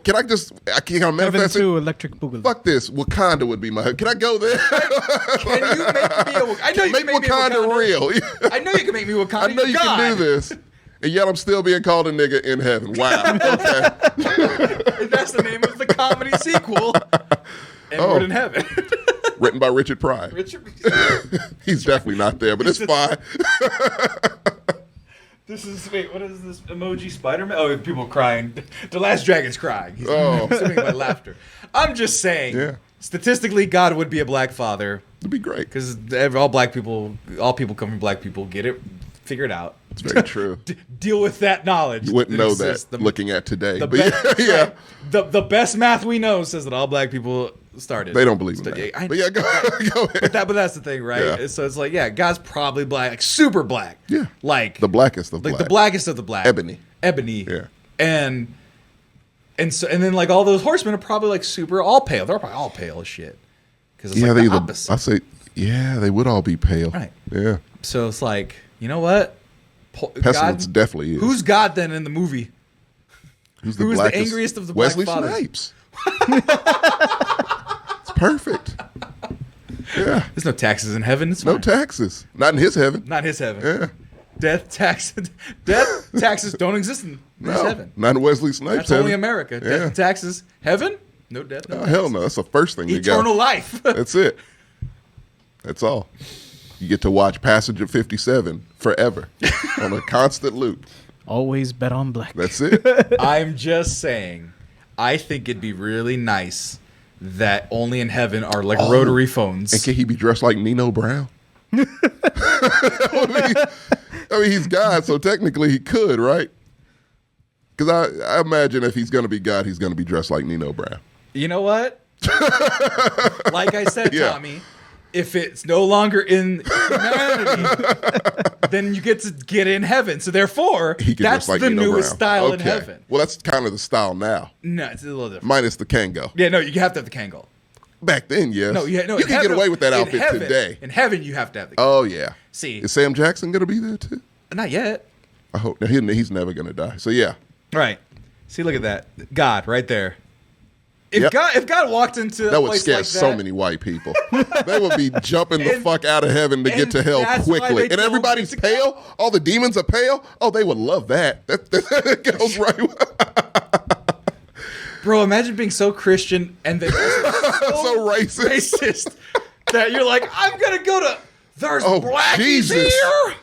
Can I just? Can I Heaven manifest it? to Electric Boogaloo. Fuck this. Wakanda would be my. Can I go there? Can you make me a? I know you Make can make me a Wakanda real. I know you can make me Wakanda. I know you can do this. And yet I'm still being called a nigga in heaven. Wow. Okay. That's the name of the comedy sequel. And we're in heaven. Written by Richard Pryor. Richard. He's definitely not there, but it's fine. This is what is this emoji Spider-Man? Oh, people crying. The Last Dragon's crying. He's Oh. assuming by laughter. I'm just saying. Yeah. Statistically, God would be a black father. It'd be great. Because all people come from black people. Get it, figure it out. It's very true. Deal with that knowledge. You wouldn't know exists. that looking at today. The But best, yeah. right. The best math we know says that all black people started. They don't believe in that. But yeah, go ahead. But that's the thing, right? Yeah. So it's like, yeah, God's probably black, like super black. Yeah. Like The blackest of like black. the blackest of the black. Ebony. Yeah. And then like all those horsemen are probably like super all pale. They're probably all pale as shit. Because it's like the opposite. I say, yeah, they would all be pale. Right. Yeah. So it's like, you know what? Pestilence definitely is. Who's God then in the movie? Who's the blackest? angriest of the Wesley black fathers? Snipes. It's perfect. Yeah. There's no taxes in heaven. It's No fine. taxes. Not in his heaven. Not his heaven. Yeah. Death taxes don't exist in his No. heaven. Not in Wesley Snipes' That's heaven. only America. Yeah. Death and taxes. Heaven? No death. No Oh, taxes. hell no. That's the first thing you got. Eternal life. That's it. That's all. You get to watch Passenger 57 forever on a constant loop. Always bet on black. That's it. I'm just saying, I think it'd be really nice that only in heaven are like rotary phones. And can he be dressed like Nino Brown? I mean, he's God, so technically he could, right? Because I imagine if he's going to be God, he's going to be dressed like Nino Brown. You know what? Like I said, Yeah. Tommy, if it's no longer in humanity, then you get to get in heaven. So therefore, He can that's dress like the Nino newest Brown. style in Okay. heaven. Well, that's kind of the style now, No, it's a little different. minus the Kango. Yeah, no, you have to have the Kangol. Back then, yes. No, you in can heaven- get away with that in outfit heaven- today. In heaven, you have to have the Kangol. Oh, yeah. See, Is Sam Jackson going to be there, too? not yet. I hope. No, he's never going to die. So, yeah. Right. See, look at that. God, right there. If Yep. God walked into a That would place scare like so that, many white people. They would be jumping the And- fuck out of heaven to get and to hell that's why quickly. they And told everybody's me to go. pale. All the demons are pale. Oh, they would love that. That goes right. bro, imagine being so Christian and then So racist. that you're like, I'm gonna go to. There's Oh, blackies Jesus. here.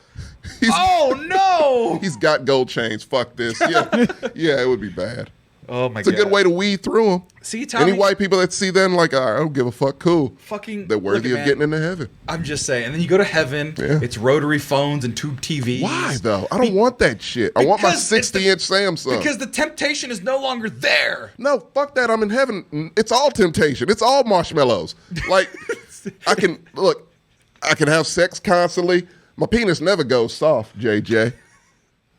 Oh no! He's got gold chains. Fuck this. Yeah, yeah, it would be bad. Oh my It's a god! good way to weed through them. See, Tommy, Any white people that see them like, I don't give a fuck. Cool. fucking They're look worthy it, of man. getting into heaven. I'm just saying, and then you go to heaven. Yeah. It's rotary phones and tube TVs. Why though? I don't want that shit. I want my Because it's the- 60-inch Samsung. Because the temptation is no longer there. No, fuck that. I'm in heaven. It's all temptation. It's all marshmallows. Like, I can have sex constantly. My penis never goes soft, JJ.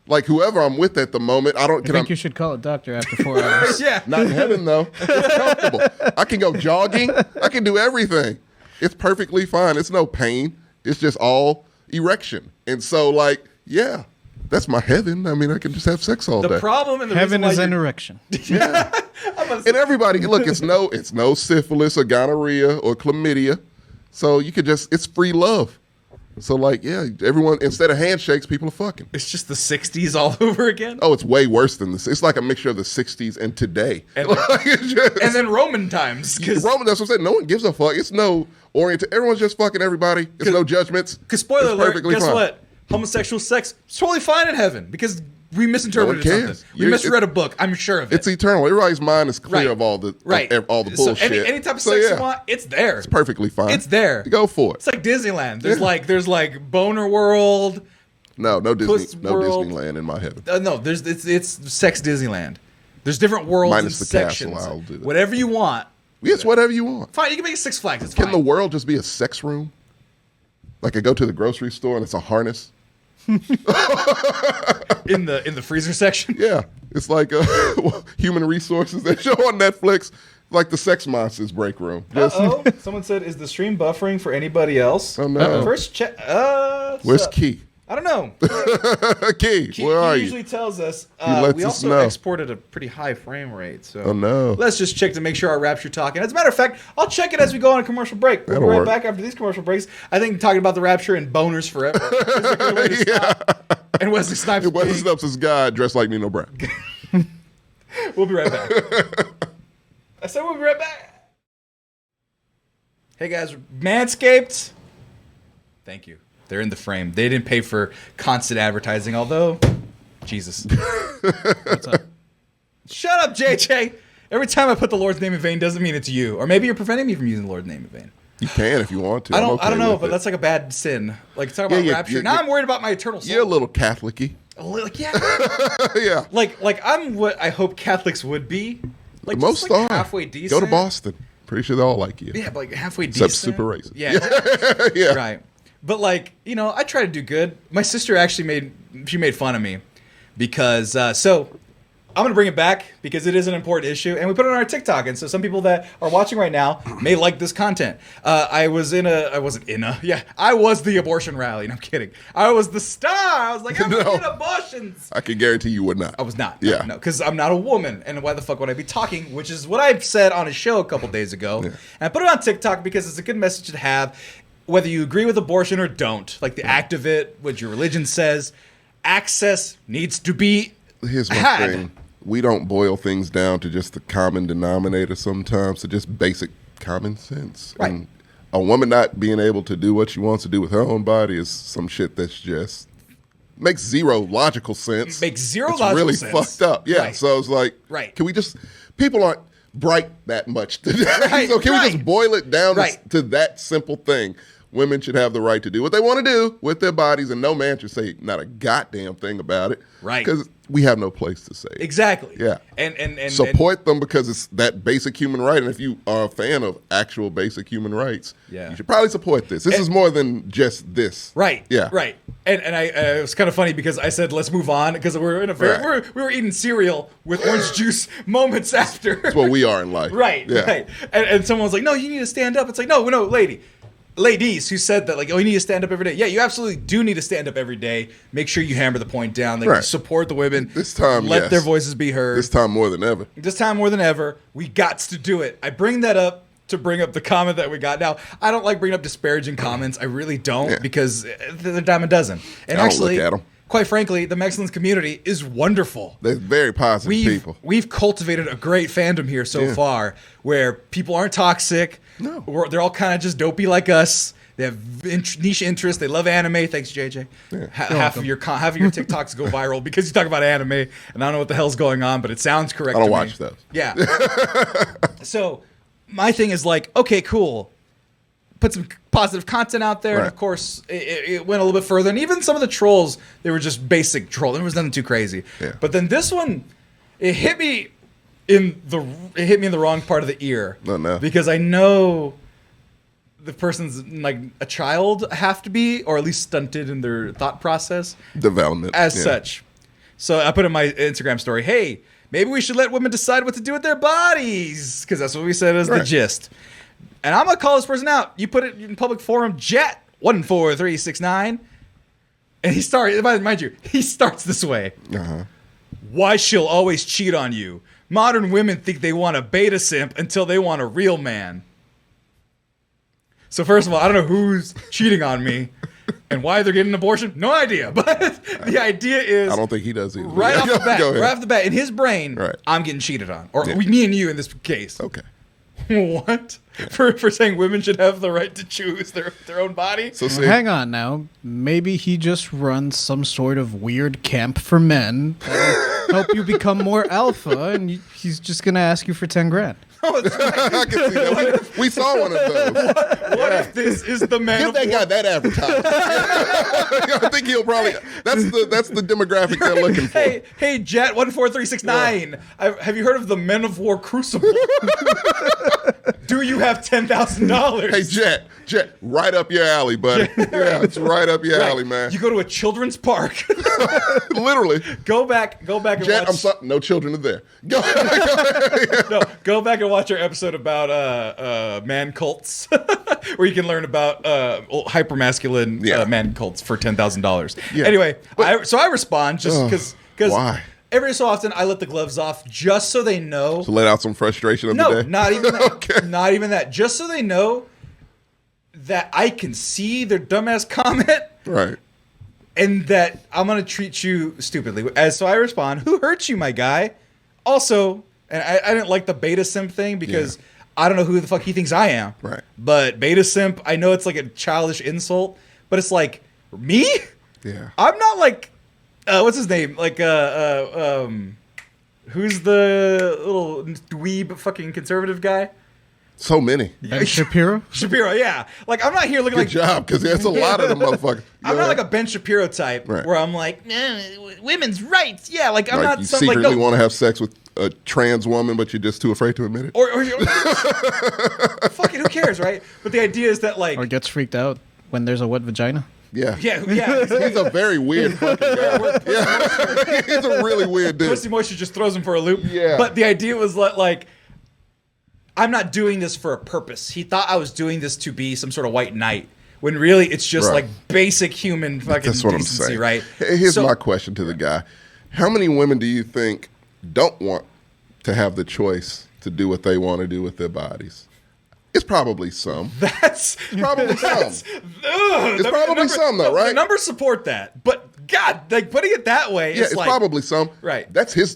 Like, whoever I'm with at the moment, I don't. I think you should call a doctor after 4 hours. Yeah. Not in heaven though. It's comfortable. I can go jogging. I can do everything. It's perfectly fine. It's no pain. It's just all erection. And so, like, yeah, that's my heaven. I mean, I can just have sex all The day. problem and the Heaven reason is why an you're- erection. And everybody, look, it's no syphilis or gonorrhea or chlamydia. So you could just, it's free love. So like, yeah, everyone, instead of handshakes, people are fucking. It's just the 60s all over again. Oh, it's way worse than this. It's like a mixture of the 60s and today. And- Like, it's just- And then Roman times. Roman, that's what I'm saying. No one gives a fuck. It's no oriented. Everyone's just fucking everybody. It's no judgments. Because spoiler It's alert, perfectly guess fine. what? Homosexual sex is totally fine in heaven because we misinterpreted No one cares. something. We misread a book. I'm sure of it. It's eternal. Everybody's mind is clear Right. of all the right. all the So bullshit. any type of So, sex yeah, you want, it's there. it's perfectly fine. It's there. Go for it. It's like Disneyland. There's Yeah. there's like Boner World. No Puss no World. Disneyland in my heaven. No, it's sex Disneyland. There's different worlds Minus and the castle, sections. I'll do that. Whatever you want. Yes, whatever you want. Fine, you can make it Six Flags. It's Can fine. the world just be a sex room? Like I go to the grocery store and it's a harness. in the freezer section. Yeah, it's like human resources that show on Netflix, like the Sex Monsters break room. Just- Oh, someone said, "Is the stream buffering for anybody else?" Oh, no. First check. Where's so- Key? I don't know. Key, He where are usually you? tells us. lets We us also know. exported a pretty high frame rate, so Oh, no. let's just check to make sure our Rapture talking. As a matter of fact, I'll check it as we go on a commercial break. We'll be That'll right work. back after these commercial breaks. I think talking about the Rapture and boners forever is a good way to stop. And Wesley Snipes. Wesley being- Snipes is God dressed like Nino Brown. We'll be right back. I said we'll be right back. Hey guys, Manscaped. Thank you. They're in the frame. They didn't pay for constant advertising, although, Jesus. What's up? Shut up, JJ. Every time I put the Lord's name in vain doesn't mean it's you. Or maybe you're preventing me from using the Lord's name in vain. You can if you want to. I don't know, with but it. that's like a bad sin. Like talk about rapture. Now I'm worried about my eternal soul. You're a little Catholic-y. Like, yeah. Yeah. Like I'm what I hope Catholics would be. Like Most just like are. halfway decent. Go to Boston. Pretty sure they all like you. Yeah, but like halfway decent. Except super racist. Yeah. Yeah. Right. But like, I try to do good. My sister actually made fun of me because so I'm going to bring it back because it is an important issue, and we put it on our TikTok, and so some people that are watching right now may like this content. I was the abortion rally. No, I'm kidding. I was the star. I was like, I'm going to get abortions. I can guarantee you would not. I was not. Yeah. No, because I'm not a woman, and why the fuck would I be talking? Which is what I've said on a show a couple days ago. Yeah. And I put it on TikTok because it's a good message to have, whether you agree with abortion or don't. Like the act of it, what your religion says, access needs to be Here's my had. thing. We don't boil things down to just the common denominator sometimes, to just basic common sense. Right. And a woman not being able to do what she wants to do with her own body is some shit that's just makes zero logical sense. It's really fucked up. Yeah. Right. So it's like, can we just, people aren't bright that much today. Right. So can we just boil it down Right. to that simple thing? Women should have the right to do what they want to do with their bodies, and no man should say not a goddamn thing about it. Right. Because we have no place to say it. Exactly. Yeah. And support them because it's that basic human right. And if you are a fan of actual basic human rights, you should probably support this. This is more than just this. Right. Yeah. Right. And it was kind of funny because I said let's move on because we're in a we were eating cereal with orange juice moments after. That's what we are in life. Right. Yeah. Right. And someone was like, no, you need to stand up. It's like, no, ladies who said that, like, oh, you need to stand up every day. Yeah, you absolutely do need to stand up every day. Make sure you hammer the point down. Like, support the women. This time, let their voices be heard. This time more than ever. We got to do it. I bring that up to bring up the comment that we got. Now, I don't like bringing up disparaging comments. I really don't because they're a dime a dozen. And actually, look at 'em. Quite frankly, the Mexcalans community is wonderful. They're very positive people. We've cultivated a great fandom here so far where people aren't toxic. No. They're all kind of just dopey like us. They have niche interests. They love anime. Thanks, JJ. Yeah. Half of your TikToks go viral because you talk about anime, and I don't know what the hell's going on, but it sounds correct. I don't watch those. Yeah. So my thing is like, okay, cool. Put some positive content out there, and of course, it went a little bit further. And even some of the trolls, they were just basic troll. There was nothing too crazy. Yeah. But then this one, it hit me in the wrong part of the ear. Oh, no. Because I know the person's like a child have to be, or at least stunted in their thought process. Development. As such. So I put in my Instagram story, hey, maybe we should let women decide what to do with their bodies. Because that's what we said as the gist. And I'm going to call this person out. You put it in public forum, Jet14369. And he starts, mind you, he starts this way. Why she'll always cheat on you. Modern women think they want a beta simp until they want a real man. So first of all, I don't know who's cheating on me and why they're getting an abortion. No idea. But the idea is... I don't think he does either. Right off the bat, in his brain, I'm getting cheated on. Or me and you in this case. Okay. What? For saying women should have the right to choose their own body? So hang on now. Maybe he just runs some sort of weird camp for men that'll help you become more alpha, and he's just going to ask you for 10 grand. Oh, that's right. I can see that. We saw one of those. What if this is the man? Give that guy that advertisement. I think he'll probably. That's the demographic they're looking for. Hey, Jet 14369. Have you heard of the Men of War Crucible? Do you have $10,000? Hey, Jet, right up your alley, buddy. Yeah, it's right up your alley, man. You go to a children's park. Literally. Go back and Jet, watch. I'm sorry, no children are there. Go back and watch our episode about man cults, where you can learn about hypermasculine man cults for $10,000. Yeah. Anyway, I respond just because why? Every so often, I let the gloves off just so they know. To let out some frustration of the day? No, not even that. Okay. Not even that. Just so they know that I can see their dumbass comment. Right. And that I'm going to treat you stupidly. So I respond, who hurt you, my guy? Also, and I didn't like the beta simp thing because I don't know who the fuck he thinks I am. Right. But beta simp, I know it's like a childish insult, but it's like, me? Yeah. I'm not like... what's his name? Like, who's the little dweeb fucking conservative guy? So many. Ben Shapiro? Shapiro, yeah. Like, I'm not here looking Good job, because there's a lot of them motherfuckers. I'm not like a Ben Shapiro type Right. where I'm like, women's rights. Yeah, like I'm Like, not you some like secretly no. want to have sex with a trans woman, but you're just too afraid to admit it. Or fucking who cares, right? But the idea is that like Or gets freaked out when there's a wet vagina? Yeah. yeah. He's a very weird fucking guy. Yeah. He's a really weird dude. Pussy Moisture just throws him for a loop. Yeah. But the idea was like, I'm not doing this for a purpose. He thought I was doing this to be some sort of white knight, when really it's just Right. like basic human fucking That's what decency, I'm saying. right? Here's So- my question to the guy. How many women do you think don't want to have the choice to do what they want to do with their bodies? It's probably some. That's Probably some. It's probably some, though, right? The numbers support that, but God, like putting it that way, Yeah, it's it's like, probably some. Right. That's his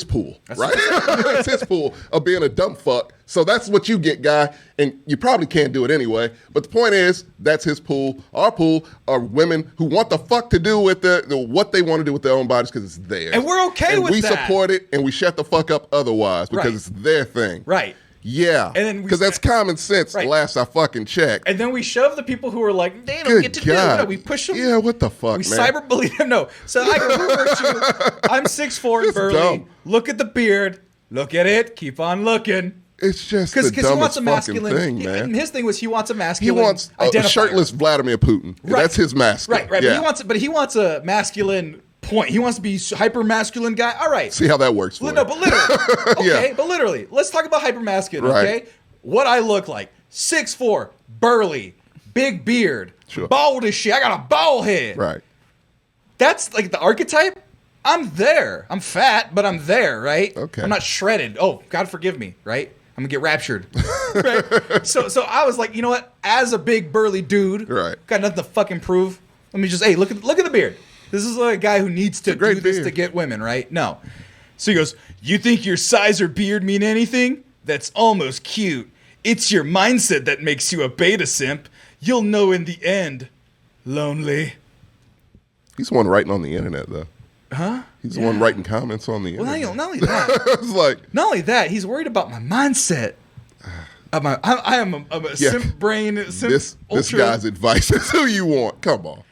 pool, right? That's his pool of being a dumb fuck. So that's what you get, guy. And you probably can't do it anyway. But the point is, that's his pool. Our pool are women who want the fuck to do with what they want to do with their own bodies because it's theirs. And we're okay and with we that. support it, and we shut the fuck up otherwise because Right. it's their thing. right. Yeah. And then we- because that's common sense. Right. Last I fucking checked. And then we shove the people who are like, they don't Good get to do God. it. We push them. Yeah, what the fuck, We man? cyberbully them. No. So I go, who hurt you? I'm 6'4" and It's burly. dumb. Look at the beard. Look at it. Keep on looking. It's just the Because he wants dumbest a fucking masculine. thing, man. And his thing was he wants a He masculine. wants a identifier. shirtless Vladimir Putin. Right. That's his masculine. Right. Yeah. But he wants a masculine point. He wants to be hyper masculine guy. All right. See how that works for No, you. but literally. Okay, Yeah. but literally. Let's talk about hyper masculine. Right. Okay. What I look like: 6'4", burly, big beard, Sure. bald as shit. I got a bald head. Right. That's like the archetype. I'm there. I'm fat, but I'm there, right? Okay. I'm not shredded. Oh, God forgive me, right? I'm gonna get raptured. Right? So I was like, you know what? As a big burly dude, Right. got nothing to fucking prove. Let me just look at the beard. This is like a guy who needs to do great this beard. to get women, right? No. So he goes, you think your size or beard mean anything? That's almost cute. It's your mindset that makes you a beta simp. You'll know in the end. Lonely. He's the one writing on the internet, though. Huh? He's the one writing comments on the Well, internet. not only that. It's like, Not only that, he's worried about my mindset. I am a Yeah. simp brain. Simp this ultra, guy's advice is who you want. Come on.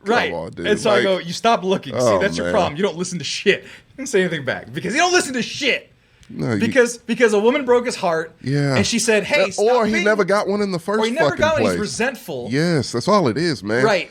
right. on, dude. And so I Like- go, you stop looking. See, Oh, that's your man. problem. You don't listen to shit. You don't say anything back because you don't listen to shit. No, you- Because a woman broke his heart. Yeah. And she said, "Hey, stop or he being-" never got one in the first or he never fucking got one. place. He's resentful. Yes, that's all it is, man. Right.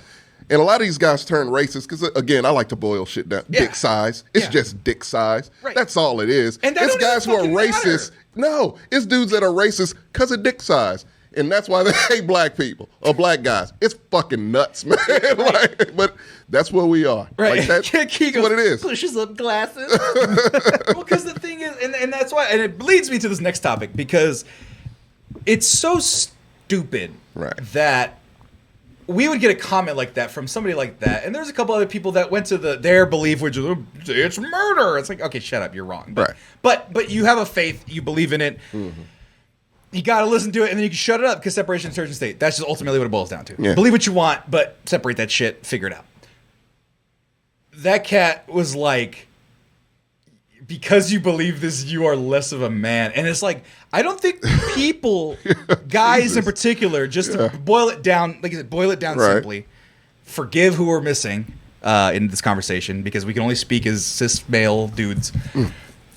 And a lot of these guys turn racist because, again, I like to boil shit down. Yeah. Dick size. It's Yeah. just dick size. Right. That's all it is. And that it's don't guys who are even fucking racist. matter. No, it's dudes that are racist because of dick size. And that's why they hate black people or black guys. It's fucking nuts, man. Like, but that's where we are. Right. Like, that's He goes, what it is. Pushes up glasses. Well, because the thing is, and that's why, and it leads me to this next topic because it's so stupid Right. that we would get a comment like that from somebody like that, and there's a couple other people that went to their belief, which is it's murder. It's like, okay, shut up, you're wrong. But, Right. but you have a faith, you believe in it. Mm-hmm. You got to listen to it, and then you can shut it up because separation of church and state. That's just ultimately what it boils down to. Yeah. Believe what you want, but separate that shit. Figure it out. That cat was like, because you believe this, you are less of a man. And it's like, I don't think people, guys Jesus. in particular, just to boil it down, like I said, boil it down Right. simply, forgive who we're missing in this conversation because we can only speak as cis male dudes,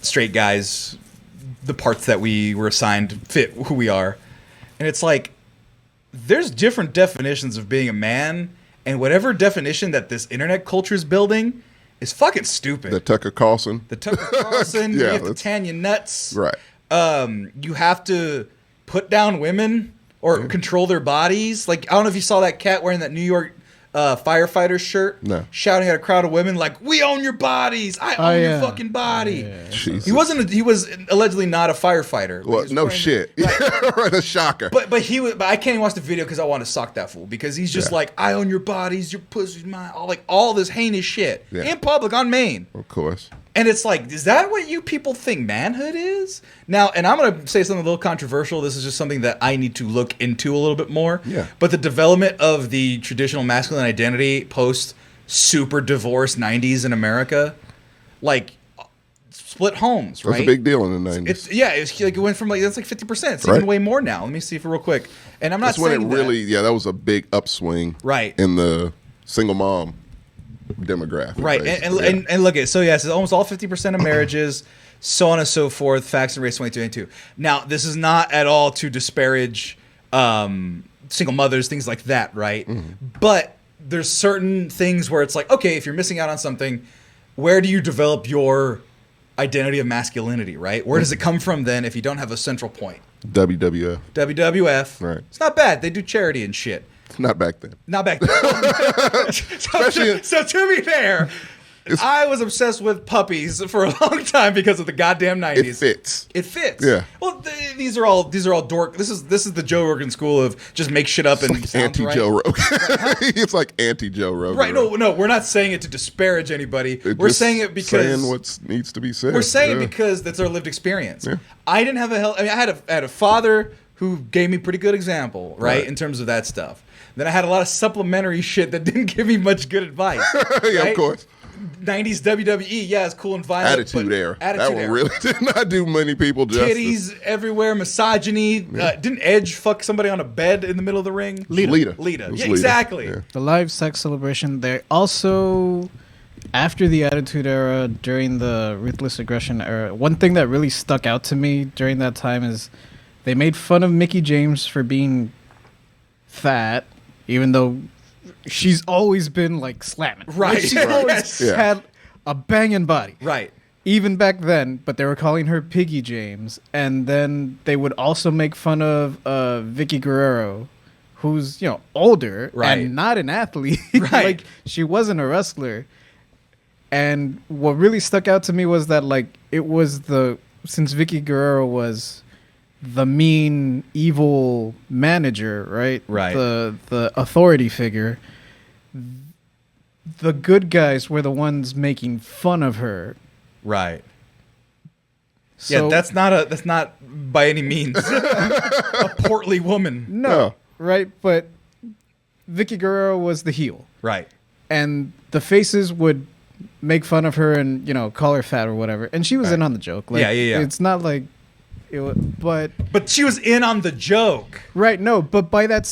straight guys, the parts that we were assigned fit who we are. And it's like, there's different definitions of being a man, and whatever definition that this internet culture is building is fucking stupid. The Tucker Carlson. The Tucker Carlson, you Yeah, have to that's- tan your nuts. Right. You have to put down women or control their bodies. Like, I don't know if you saw that cat wearing that New York firefighter shirt, No. shouting at a crowd of women like, "We own your bodies! I own your yeah. fucking body!" Jesus. He wasn't. He was allegedly not a firefighter. Well, He was no wearing- shit. Right. A shocker. But he was. But I can't even watch the video because I want to sock that fool because he's just Yeah. like, "I own your bodies, your pussy's mine," all this heinous shit Yeah. in public on Maine. Of course. And it's like, is that what you people think manhood is? Now, and I'm going to say something a little controversial. This is just something that I need to look into a little bit more. Yeah. But the development of the traditional masculine identity post super divorced 90s in America, like split homes, right? That's a big deal in the 90s. It's like it went from like that's like 50%. It's Right. even way more now. Let me see for real quick. And I'm not That's when saying it really, that was a big upswing, Right. in the single mom demographic, right. And look at so yes, it's almost all 50% of marriages, so on and so forth. Facts and race 2022. Now this is not at all to disparage single mothers, things like that, right? But there's certain things where it's like, okay, if you're missing out on something, where do you develop your identity of masculinity, right? Where does it come from then if you don't have a central point? WWF, WWF. Right. It's not bad. They do charity and shit. not back then. Not back then. so to be fair, I was obsessed with puppies for a long time because of the goddamn 90s. It fits. It fits. Yeah. Well, these are all dork. This is the Joe Rogan school of just make shit up and It's like anti-Joe Rogan. It's like anti-Joe Rogan. Right. No, we're not saying it to disparage anybody. We're Just saying it because saying what needs to be said. we're saying it because that's our lived experience. Yeah. I didn't have I had a father who gave me pretty good example, right, in terms of that stuff. Then I had a lot of supplementary shit that didn't give me much good advice. Yeah, right? of course. 90s WWE, yeah, it's cool and violent. Attitude era. Attitude That one era. really did not do many people justice. Titties everywhere, misogyny. Didn't Edge fuck somebody on a bed in the middle of the ring? Lita. Yeah, It was Lita. exactly. Yeah. The live sex celebration. They also, after the Attitude Era, during the Ruthless Aggression era, one thing that really stuck out to me during that time is they made fun of Mickie James for being fat, even though she's always been like slamming. Right. Like, she always Yes. Yeah. had a banging body. Right. Even back then, but they were calling her Piggy James. And then they would also make fun of Vicky Guerrero, who's, older Right. and not an athlete. Right. Like, she wasn't a wrestler. And what really stuck out to me was that, like, it was since Vicky Guerrero was the mean, evil manager, right? Right. The authority figure. The good guys were the ones making fun of her. Right. So, Yeah, that's not by any means a portly woman. no, right? But Vicky Guerrero was the heel, Right. and the faces would make fun of her and call her fat or whatever, and she was in on the joke. Like, Yeah. It's not like it was, But she was in on the joke. right. No, but by that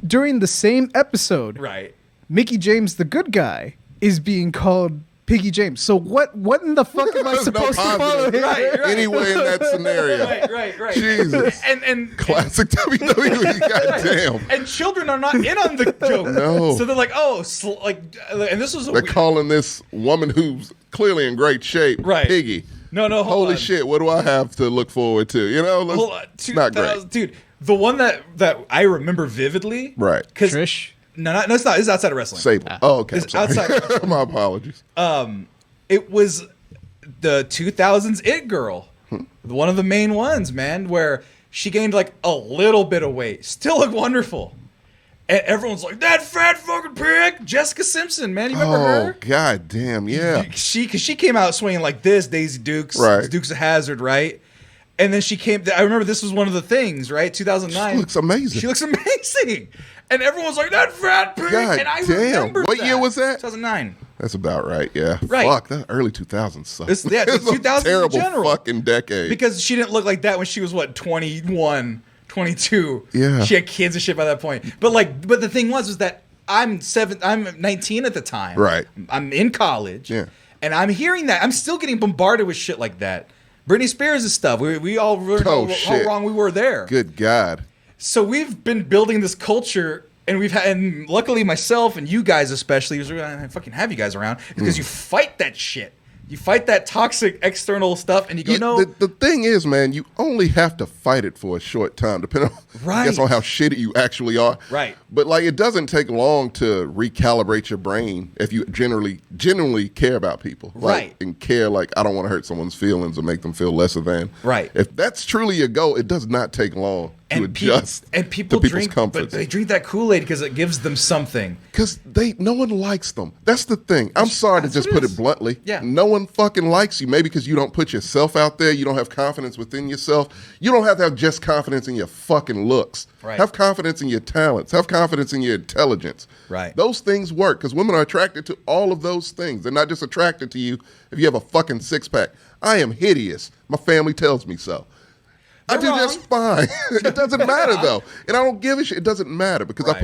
during the same episode, Right. Mickie James, the good guy, is being called Piggy James. So what in the fuck am I There's no supposed to follow positive. here? Right. Anyway, in that scenario. Right. Jesus. And Classic WWE. Goddamn. and children are not in on the joke. No. So they're like, and this was They're calling this woman who's clearly in great shape Right. Piggy. No, hold Holy on. shit, what do I have to look forward to? Hold on. It's not great. 2000 Dude, the one that I remember vividly. Right. Because Trish. No, it's not. It's outside of wrestling. Sable. Oh, okay. It's I'm sorry. outside. My apologies. It was the 2000s It Girl, one of the main ones, man, where she gained like a little bit of weight, still looked wonderful, and everyone's like, "That fat fucking pig, Jessica Simpson, man, you remember Oh, her?" god damn, yeah. Because she came out swinging like this, Daisy Dukes, Right. Dukes of Hazzard, right? And then she came. I remember this was one of the things, right? 2009. She looks amazing. She looks amazing, and everyone's like, "That fat pig," God and I damn. remember What year was that? 2009. That's about right, yeah. Right. Fuck, that early 2000s sucks. It's 2000s in terrible general. fucking decade. Because she didn't look like that when she was 21, 22. Yeah. She had kids and shit by that point. But the thing was that I'm 19 at the time. Right. I'm in college. Yeah. And I'm hearing that. I'm still getting bombarded with shit like that. Britney Spears and stuff. We all learned how shit. wrong we were there. Good God. So we've been building this culture, and and luckily myself and you guys especially, I fucking have you guys around, because you fight that shit. You fight that toxic external stuff, and you go, no. The thing is, man, you only have to fight it for a short time, depending on, I guess, Right. on how shitty you actually are. Right. But like, it doesn't take long to recalibrate your brain if you genuinely care about people. Like, Right. And care, like, I don't want to hurt someone's feelings or make them feel lesser than. Right. If that's truly your goal, it does not take long to adjust and people to people's drink, comforts. but they drink that Kool-Aid because it gives them something. Because no one likes them. That's the thing. I'm sorry to just put it bluntly. Yeah. No one fucking likes you. Maybe because you don't put yourself out there. You don't have confidence within yourself. You don't have to have just confidence in your fucking looks. Right. Have confidence in your talents. Have confidence in your intelligence. Right. Those things work because women are attracted to all of those things. They're not just attracted to you if you have a fucking six-pack. I am hideous. My family tells me so. I do just fine. It doesn't matter though, and I don't give a shit. It doesn't matter because I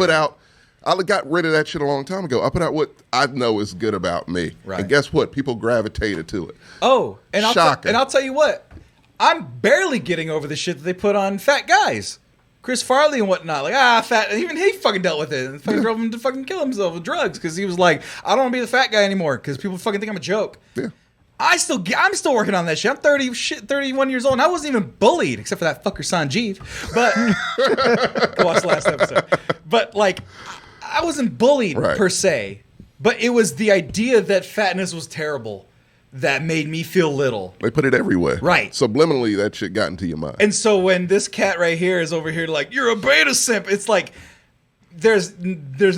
got rid of that shit a long time ago. I put out what I know is good about me, right. And guess what? People gravitated to it. Oh, and Shocking. I'll tell you what, I'm barely getting over the shit that they put on fat guys, Chris Farley and whatnot. Like fat. Even he fucking dealt with it and fucking drove him to fucking kill himself with drugs because he was like, I don't want to be the fat guy anymore because people fucking think I'm a joke. Yeah. I'm still working on that shit. I'm 31 years old, and I wasn't even bullied, except for that fucker Sanjeev. But go watch the last episode. But like, I wasn't bullied per se, but it was the idea that fatness was terrible that made me feel little. They put it everywhere. Right. Subliminally, that shit got into your mind. And so when this cat right here is over here like, you're a beta simp, it's like, there's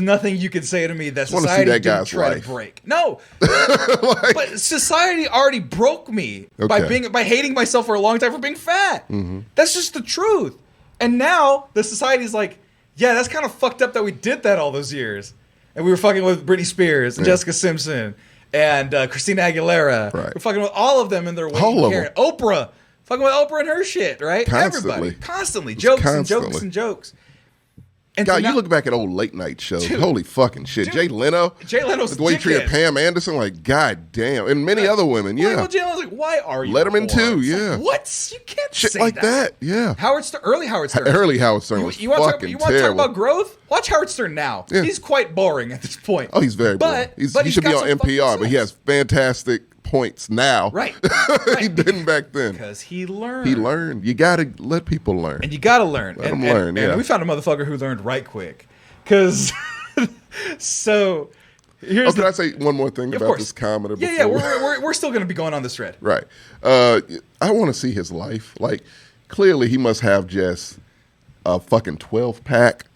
nothing you could say to me that society didn't try to break. No, but society already broke me by hating myself for a long time for being fat. Mm-hmm. That's just the truth. And now the society's like, yeah, that's kind of fucked up that we did that all those years, and we were fucking with Britney Spears and Jessica Simpson and Christina Aguilera. Right. We're fucking with all of them in their way. Oprah, fucking with Oprah and her shit, right? Everybody, constantly jokes and jokes and jokes. And God, you look back at old late night shows. Dude, holy fucking shit. Jay Leno's the way he treated Pam Anderson, like, god damn. And many other women, yeah. Well, Jay Leno's like, why are you let him in too, yeah. Like, what? You can't shit say like that, yeah. Early Howard Stern. Early Howard Stern was fucking terrible. You want to talk about growth? Watch Howard Stern now. Yeah. He's quite boring at this point. Oh, he's very boring. He should be on NPR, but he has fantastic points now. Right. He didn't back then. Because he learned. You got to let people learn. And you got to learn. Let them learn, and we found a motherfucker who learned right quick. Because, so, here's can I say one more thing about this comment? Yeah, we're still going to be going on this thread. Right. I want to see his life. Like, clearly he must have just a fucking 12-pack.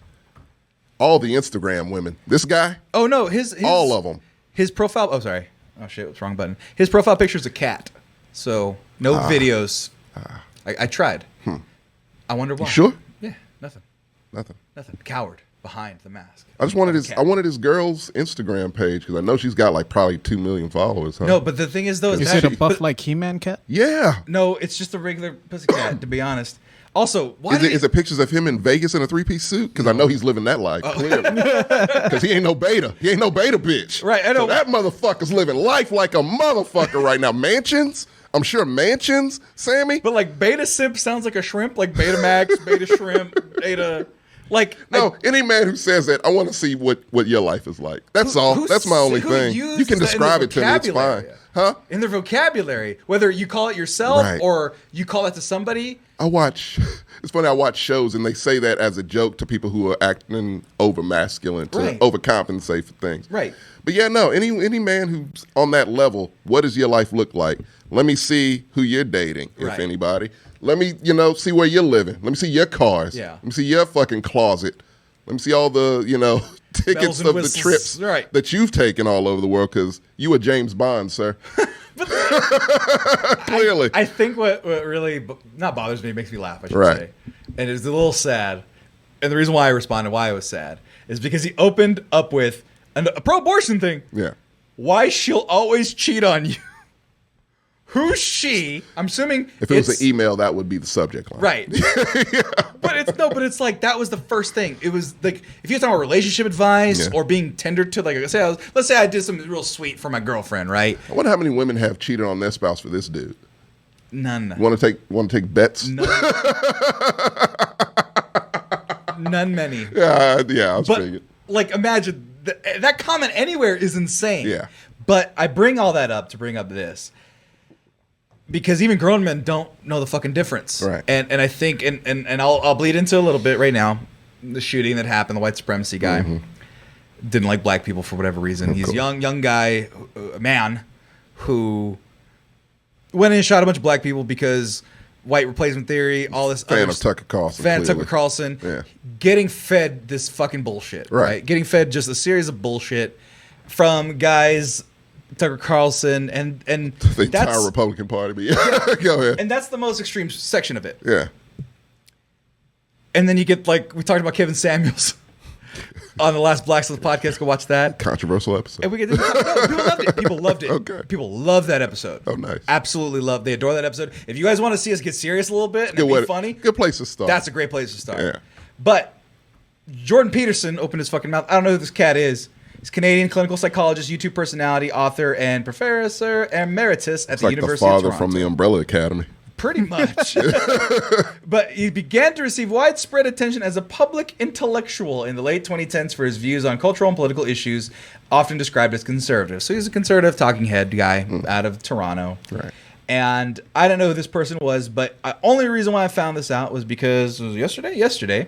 All the Instagram women. This guy? Oh, no. All of them. His profile, oh, sorry. Oh, shit, what's wrong button? His profile picture is a cat. So, no videos. I tried. I wonder why. You sure? Yeah, nothing. Coward. Behind the mask. I wanted his girl's Instagram page because I know she's got like probably 2 million followers. Huh? No, but the thing is though, is it a buff like He-Man cat? Yeah. No, it's just a regular pussycat. To be honest. Also, is it pictures of him in Vegas in a 3-piece suit? Because I know he's living that life clearly. Because he ain't no beta. He ain't no beta bitch. Right. I know. So that motherfucker's living life like a motherfucker right now. Mansions. I'm sure mansions, Sammy. But like beta simp sounds like a shrimp, like beta max, beta shrimp, beta. Like any man who says that, I want to see what your life is like. That's all. That's my only thing. You can describe it to me. It's fine. Huh? In their vocabulary, whether you call it yourself or you call it to somebody. It's funny, I watch shows and they say that as a joke to people who are acting over masculine to overcompensate for things. Right. But yeah, no, any man who's on that level, what does your life look like? Let me see who you're dating, if anybody. Let me, see where you're living. Let me see your cars. Yeah. Let me see your fucking closet. Let me see all the, tickets of the trips that you've taken all over the world because you were James Bond, sir. Clearly. I think what really not bothers me, makes me laugh, I should say. And it's a little sad. And the reason why I responded, why I was sad, is because he opened up with a pro-abortion thing. Yeah. Why she'll always cheat on you. Who's she? I'm assuming if it was an email, that would be the subject line. Right. But it's like that was the first thing. It was like if you're talking about relationship advice or being tender to let's say I did something real sweet for my girlfriend, right? I wonder how many women have cheated on their spouse for this dude. None. Want to take bets? None. None many. Yeah, I was thinking. Like imagine that comment anywhere is insane. Yeah. But I bring all that up to bring up this. Because even grown men don't know the fucking difference. Right. And I think, and I'll bleed into a little bit right now, the shooting that happened, the white supremacy guy, didn't like black people for whatever reason. He's a young guy, a man, who went in and shot a bunch of black people because white replacement theory, all this Fan other of Tucker Carlson. fan of clearly. Tucker Carlson, Yeah. getting fed this fucking bullshit, Right. right? Getting fed just a series of bullshit from guys, Tucker Carlson, and The entire that's Republican Party. But yeah, go ahead. and that's the most extreme section of it. Yeah. And then you get like we talked about Kevin Samuels on the last Black Sloth podcast. Go watch that. Controversial episode. And we get no, people loved it. People loved it. Okay. People love that episode. Oh, nice. Absolutely love. They adore that episode. If you guys want to see us get serious a little bit and be funny, Good place to start. that's a great place to start. Yeah. But Jordan Peterson opened his fucking mouth. I don't know who this cat is. He's a Canadian clinical psychologist, YouTube personality, author, and professor emeritus at It's the like the University of father Toronto. from the Umbrella Academy. Pretty much. But he began to receive widespread attention as a public intellectual in the late 2010s for his views on cultural and political issues, often described as conservative. So he's a conservative talking head guy out of Toronto. Right. And I don't know who this person was, but the only reason why I found this out was because it was yesterday,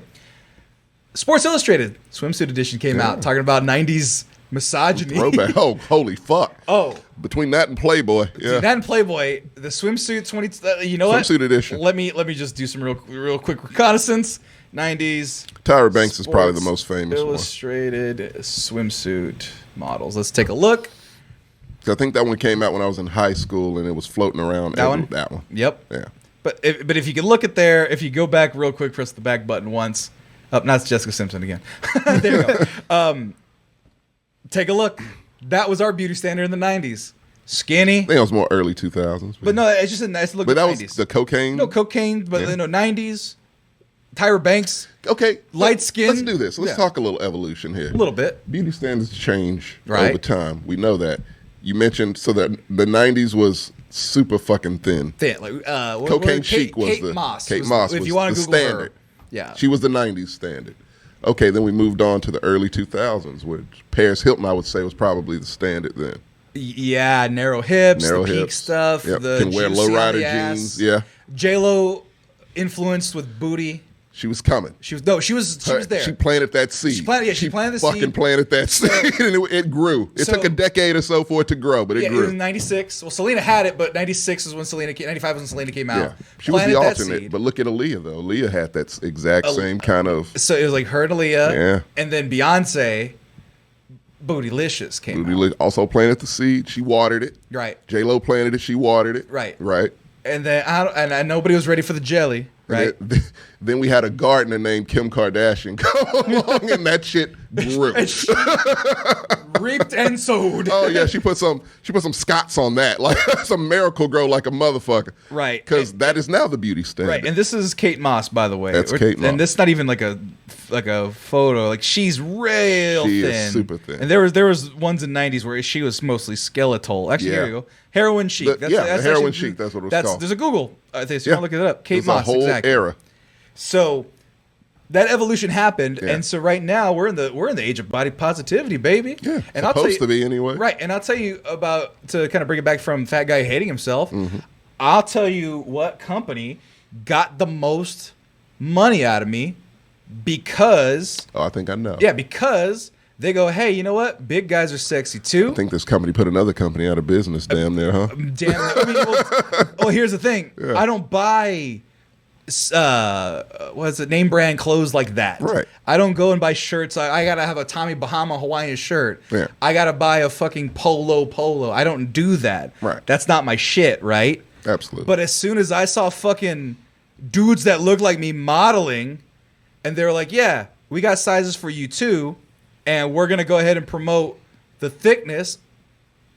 Sports Illustrated swimsuit edition came out talking about 90s misogyny. Throwback. Oh, holy fuck. Oh. Between that and Playboy. Yeah. That and Playboy, the swimsuit 20. You know what? Swimsuit edition. Let me just do some real quick reconnaissance. 90s. Tyra Banks is probably the Sports most famous one. Illustrated swimsuit models. Let's take a look. 'Cause I think that one came out when I was in high school and it was floating around. That one? That one. Yep. Yeah. But if you can look at there, if you go back real quick, press the back button once. Up, now it's Jessica Simpson again. There you go. Take a look. That was our beauty standard in the 90s. Skinny. I think it was more early 2000s. But no, it's just a nice look But at that the was 90s. the cocaine. No, cocaine, but Yeah. 90s. Tyra Banks, Okay. light skin. Let's do this. Let's Yeah. talk a little evolution here. A little bit. Beauty standards change Right. over time. We know that. You mentioned so that the 90s was super fucking thin. Thin. Like, Cocaine Chic was Kate the Moss. Kate Moss if was you want the to Google standard. her. Yeah. She was the 90s standard. Okay, then we moved on to the early 2000s, which Paris Hilton, I would say, was probably the standard then. Yeah, narrow hips, Narrow the peak hips. stuff, Yep. the Can wear juicy on lowrider the ass. jeans. Yeah, J-Lo influenced with booty. she was coming. She was there. She planted that seed. She planted the fucking seed. planted that seed, and it grew. It So- took a decade or so for it to grow, but it Yeah, it grew. was in 96. Well, Selena had it, but 96 is when 95 is when Selena came out. Yeah, she was the Planted that alternate. seed. But look at Aaliyah though. Aaliyah had that exact same kind of So it was like her and Aaliyah. Yeah. And then Beyonce, Bootylicious came out. booty. Also planted the seed. She watered it. Right. J-Lo planted it. She watered it. Right. Right. And then and nobody was ready for the jelly. Right. Then we had a gardener named Kim Kardashian come along, and that shit grew. And she reaped and sowed. Oh yeah, she put some Scots on that, like some Miracle Grow, like a motherfucker. Right. Because that is now the beauty standard. Right, and this is Kate Moss, by the way. That's Kate Moss. And this is not even like a photo. Like she's real She thin. is super thin. And there was ones in '90s where she was mostly skeletal. Actually, Yeah. here you go. Heroin chic. The heroin chic, that's what it was called. There's a Google. I think so. Yeah. You want to look it up. Kate It's Moss. a whole exactly. era. So that evolution happened, Yeah. and so right now we're in the age of body positivity, baby. Yeah, and I'll tell supposed you, to be anyway. Right, and I'll tell you about to kind of bring it back from fat guy hating himself. Mm-hmm. I'll tell you what company got the most money out of me because Oh, I think I know. because they go, hey, you know what? Big guys are sexy too. I think this company put another company out of business. Damn near, huh? Damn. I mean, well, here's the thing. Yeah. I don't buy name brand clothes like that. Right. I don't go and buy shirts. I gotta have a Tommy Bahama Hawaiian shirt. Yeah. I gotta buy a fucking polo. I don't do that. Right. That's not my shit, right? Absolutely. But as soon as I saw fucking dudes that look like me modeling, and they were like, yeah, we got sizes for you too, and we're gonna go ahead and promote the thickness,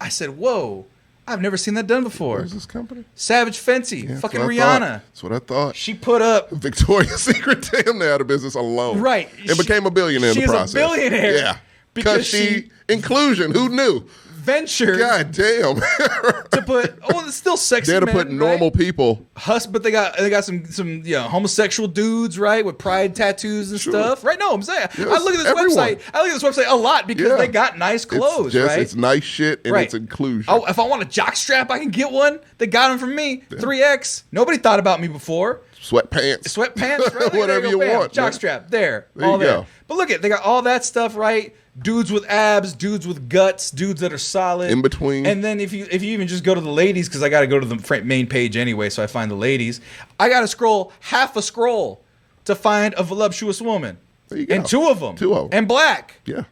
I said, whoa, I've never seen that done before. Where's this company? Savage Fenty, Yeah, fucking that's what I Rihanna. thought. That's what I thought. She put up Victoria's Secret damn near out of business alone. Right. And became a billionaire in the She's a process. billionaire Yeah. because Because inclusion. Who knew? venture God damn. to put it's still sexy There to men, put normal right? people. But they got some homosexual dudes, right, with pride tattoos and stuff, right? No, I'm saying Yes, I look at this everyone. website. I look at this website a lot because Yeah. they got nice clothes, it's right? It's nice shit and Right. it's inclusion. If I want a jock strap, I can get one. They got them from me. 3X. Nobody thought about me before. sweatpants. Sweatpants, right? Whatever you want. Jockstrap, there. There all you there. go. But look they got all that stuff, right? Dudes with abs, dudes with guts, dudes that are solid. In between. And then if you even just go to the ladies, because I got to go to the main page anyway, so I find the ladies. I got to scroll half a scroll to find a voluptuous woman. There you go. And two of them. And black. Yeah.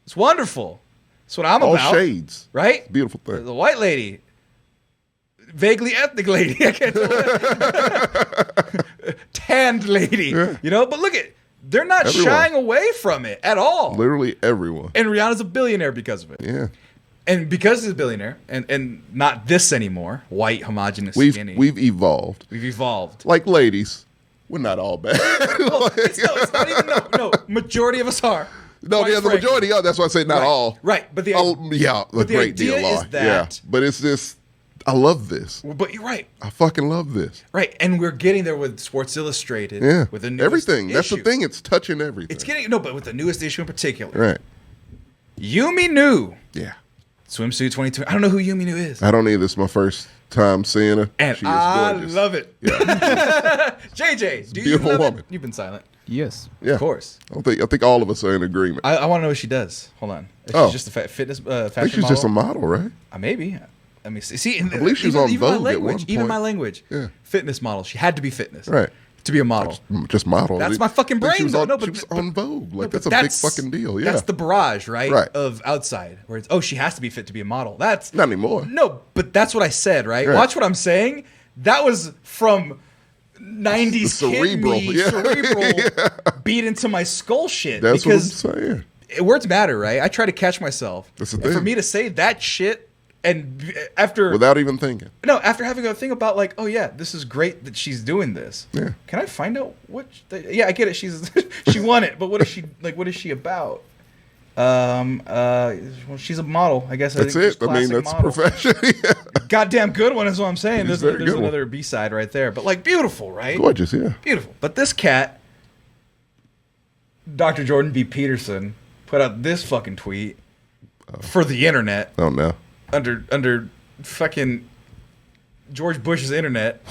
It's wonderful. That's what I'm All about. shades. Right? Beautiful thing. The white lady. Vaguely ethnic lady. I can't tell. Tanned lady. Yeah. You know, but look at they're not Everyone. shying away from it at all. Literally everyone. And Rihanna's a billionaire because of it. Yeah. And because he's a billionaire, and not this anymore, white, homogenous, We've skinny. evolved. We've evolved. Like ladies, we're not all bad. Well, it's not even no. Majority of us are. No, quite yeah, the frankly. majority are. That's why I say not Right. all. Right, but the Yeah, a but the great idea deal is are. that- Yeah, but it's just, I love this. But you're right. I fucking love this. Right, and we're getting there with Sports Illustrated. Yeah, with the newest everything. That's the issue. thing. It's touching everything. It's getting but with the newest issue in particular. right. Yumi Nu Yeah, swimsuit 22. I don't know who Yumi Nu is, I don't either. It's my first time seeing her. and She is I gorgeous. love it. Yeah, JJ, do you beautiful love woman. it? You've been silent, Yes. yeah. of course. I think all of us are in agreement. I want to know what she does. Hold on. If Oh. she's just a fitness fashion I think she's model. just a model, right? Maybe. Let me see. See, I believe she was on even my Vogue at one language. Even point. my language. Yeah. Fitness model. She had to be fitness. Right. To be a model. Just model. That's my fucking I think she brain, was though. on, No, but- she was on Vogue. Like But that's a big fucking deal. Yeah. That's the barrage, right? Right. Of outside, where it's she has to be fit to be a model. That's Not anymore. No, but that's what I said, right? Right. Watch what I'm saying. That was from 90s The cerebral, kid me, yeah. cerebral beat into my skull shit. That's because what I'm saying. words matter, right? I try to catch myself. That's the And for thing. me to say that shit and after Without even thinking. no, after having a thing about like, oh yeah, this is great that she's doing this. Yeah. Can I find out what? Yeah, I get it. She's she won it, but what is she like? What is she about? Well, she's a model, I guess. That's think she's it. I mean, classic that's model. profession. Yeah. Goddamn good one is what I'm saying. She's There's, very there's good one. another B side right there, but like beautiful, right? Gorgeous, yeah. Beautiful. But this cat, Dr. Jordan B. Peterson, put out this fucking tweet for the internet Oh no. under fucking George Bush's internet.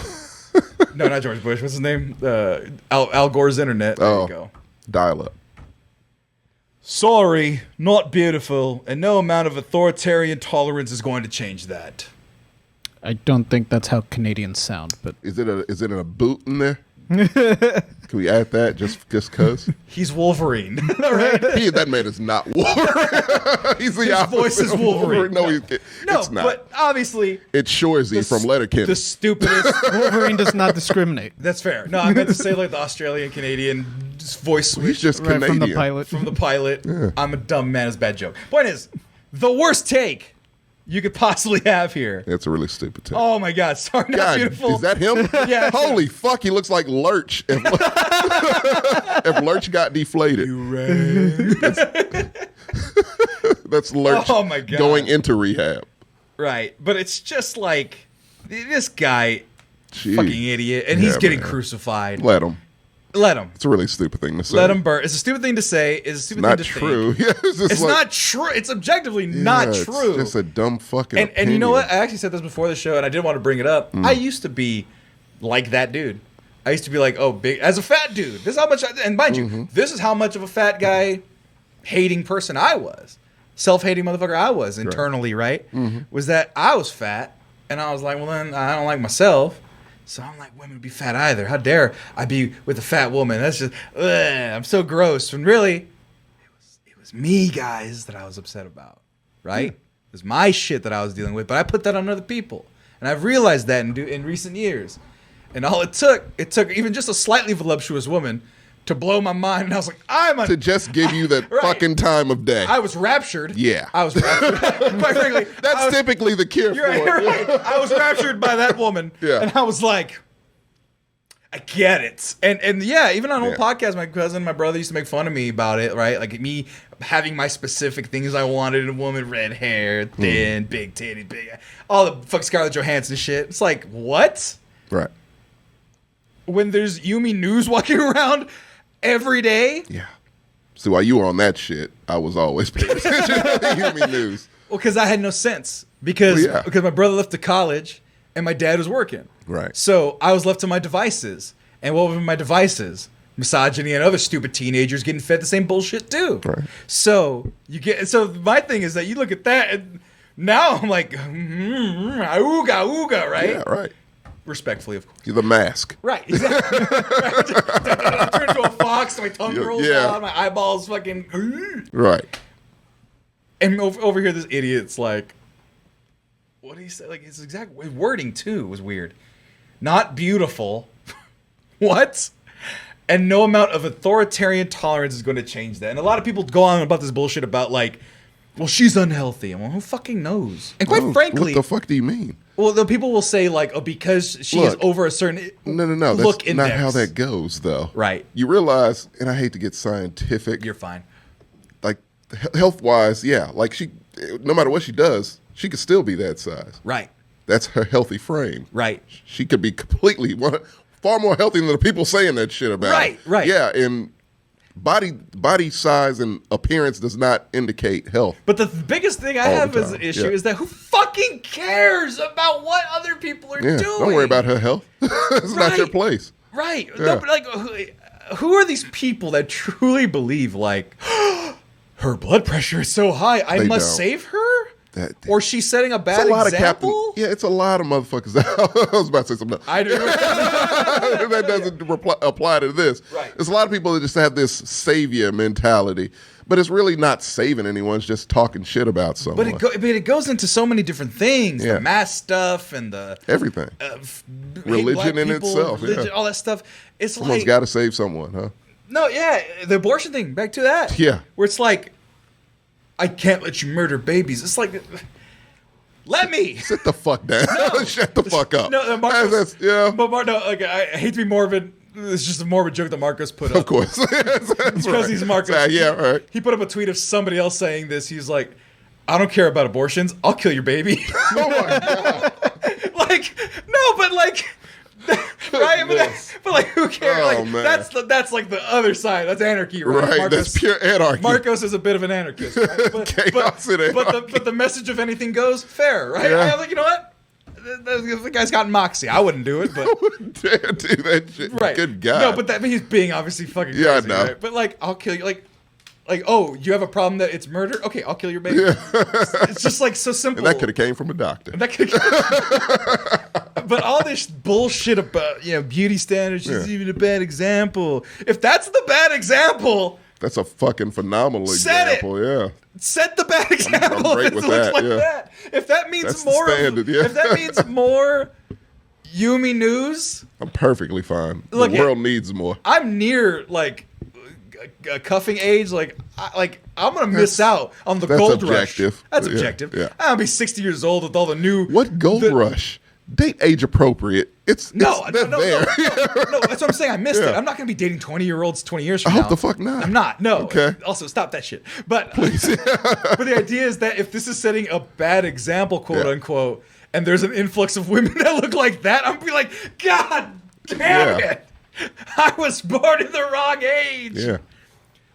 No, not George Bush. What's his name? Al Gore's internet. There you go. Dial up. Sorry, not beautiful, and no amount of authoritarian tolerance is going to change that. I don't think that's how Canadians sound, but Is it a boot in there? Can we add that just cause? He's Wolverine. All right? That man is not Wolverine. He's the His opposite voice is of Wolverine. No, No. No, it's not. but obviously It's Shorzy from Letterkenny. the stupidest. Wolverine does not discriminate. That's fair. No, I meant to say like the Australian Canadian voice switch He's just Right Canadian. from the pilot. from the pilot. I'm a dumb man. Is a bad joke. Point is, the worst take you could possibly have here. That's a really stupid take. Oh my God! Sorry, not God, beautiful. is that him? Yeah. Holy fuck, he looks like Lurch. If Lurch got deflated. That's Lurch Oh my God. going into rehab. Right, but it's just like this guy, Jeez. fucking idiot, and he's Yeah, getting man. crucified. Let him. Let him. It's a really stupid thing to say. Let him burn. It's a stupid thing to say. It's a stupid Not thing to true. think. Yeah, it's just It's like- not true. It's objectively Yeah, not it's true. just a dumb fucking And you know opinion. what? I actually said this before the show, and I did want to bring it up. I used to be like that dude. I used to be like, oh, big as a fat dude. This is how much. And mind you, this is how much of a fat guy hating person I was. Self-hating motherfucker I was internally, right? Was that I was fat, and I was like, well, then I don't like myself. So I'm like, women be fat either. How dare I be with a fat woman? That's just, I'm so gross. When really, it was me, guys, that I was upset about, right? It was my shit that I was dealing with, but I put that on other people, and I've realized that in recent years. And all it took even just a slightly voluptuous woman to blow my mind, and I was like, To just give you the Right. fucking time of day. I was raptured. Yeah. I was raptured. Quite frankly, That's I was, typically the cure you're for right, it. you're right. I was raptured by that woman. Yeah. And I was like, I get it. And yeah, even on old Yeah. podcasts, my cousin, my brother used to make fun of me about it, right? Like me having my specific things I wanted in a woman: red hair, thin, big titty, big, all the fuck Scarlett Johansson shit. It's like, what? Right. When there's Yumi News walking around every day? Yeah. See, while you were on that shit, I was always paying attention to the Yumi News. Well, because I had no sense. Because my brother left to college and my dad was working. Right. So I was left to my devices. And what were my devices? Misogyny and other stupid teenagers getting fed the same bullshit too. Right. So my thing is that you look at that and now I'm like, ooga, right? Yeah, right. Respectfully, of course. You're the mask. Right, exactly. I turn into a fox, my tongue rolls Yeah. out, my eyeballs fucking. Right. And over here, this idiot's like, what did he say? Like his exact wording too was weird. Not beautiful. What? And no amount of authoritarian tolerance is going to change that. And a lot of people go on about this bullshit about like, well, she's unhealthy. And well, who fucking knows? And quite frankly, what the fuck do you mean? well, the people will say like, oh, because she is over a certain No. look That's index. not how that goes, though. Right. You realize, and I hate to get scientific. You're fine. Like health wise, yeah. Like no matter what she does, she could still be that size. Right. That's her healthy frame. Right. She could be completely far more healthy than the people saying that shit about. Right, her. right. Yeah, and body size and appearance does not indicate health. But the biggest thing I All the have as an time, issue yeah. is that who fucking cares about what other people are Yeah, doing? don't worry about her health. It's not your Right. place. Right. Yeah. No, but like, who are these people that truly believe like her blood pressure is so high, I They must don't. save her? That- Or she's setting a bad It's a lot example? of captain. Yeah, it's a lot of motherfuckers. I was about to say something. I do. That doesn't apply to this. Right. There's a lot of people that just have this savior mentality, but it's really not saving anyone. It's just talking shit about someone. But it goes into so many different things. Yeah. The mass stuff and the Everything. hate Religion black in people, itself, yeah. all that stuff. It's Someone's like got to save someone, huh? no, yeah, the abortion thing. Back to that. Yeah. where it's like, I can't let you murder babies. It's like, let me. Sit the fuck down. Shut the fuck up. No, Marcos, yeah. But no, like, I hate to be morbid. It's just a morbid joke that Marcos put up. Of course. Because he's Marcos. Yeah, right. He put up a tweet of somebody else saying this. He's like, I don't care about abortions. I'll kill your baby. Oh my god. Like, no, but like, right? But like, who cares? Oh, Like, man. that's like the other side. That's anarchy, right? Right. Marcos, That's pure anarchy. Marcos is a bit of an anarchist, right? Chaos and anarchy. But the message of anything goes, fair, right? Yeah. I'm like, you know what? The guy's got moxie. I wouldn't do it, but wouldn't dare do that shit. right. Good God. No, but he's being obviously fucking crazy, Yeah, I know. right? But like, I'll kill you. Like, oh, you have a problem that it's murder? Okay, I'll kill your baby. It's just like so simple. And that could have came from a doctor. But all this bullshit about beauty standards is even a bad example. If that's the bad example, That's a fucking phenomenal Set it. example. Yeah. set the bad example. great if it with looks that, like yeah. that. If that means That's the more, standard, yeah. if that means more Yumi news, I'm perfectly fine. Look, the world needs more. I'm near like a cuffing age. Like I'm gonna miss out on the that's gold objective. rush. That's Yeah, objective. yeah. I'm gonna be 60 years old with all the new What gold rush? Date age appropriate. It's No, that's there. no, that's what I'm saying. I missed it. Yeah. I'm not going to be dating 20-year-olds 20 years from I now. hope the fuck not. I'm not. No. Okay. Also, stop that shit. But but the idea is that if this is setting a bad example, quote Yeah. unquote, and there's an influx of women that look like that, I'm gonna be like, God damn Yeah. it! I was born in the wrong age. Yeah.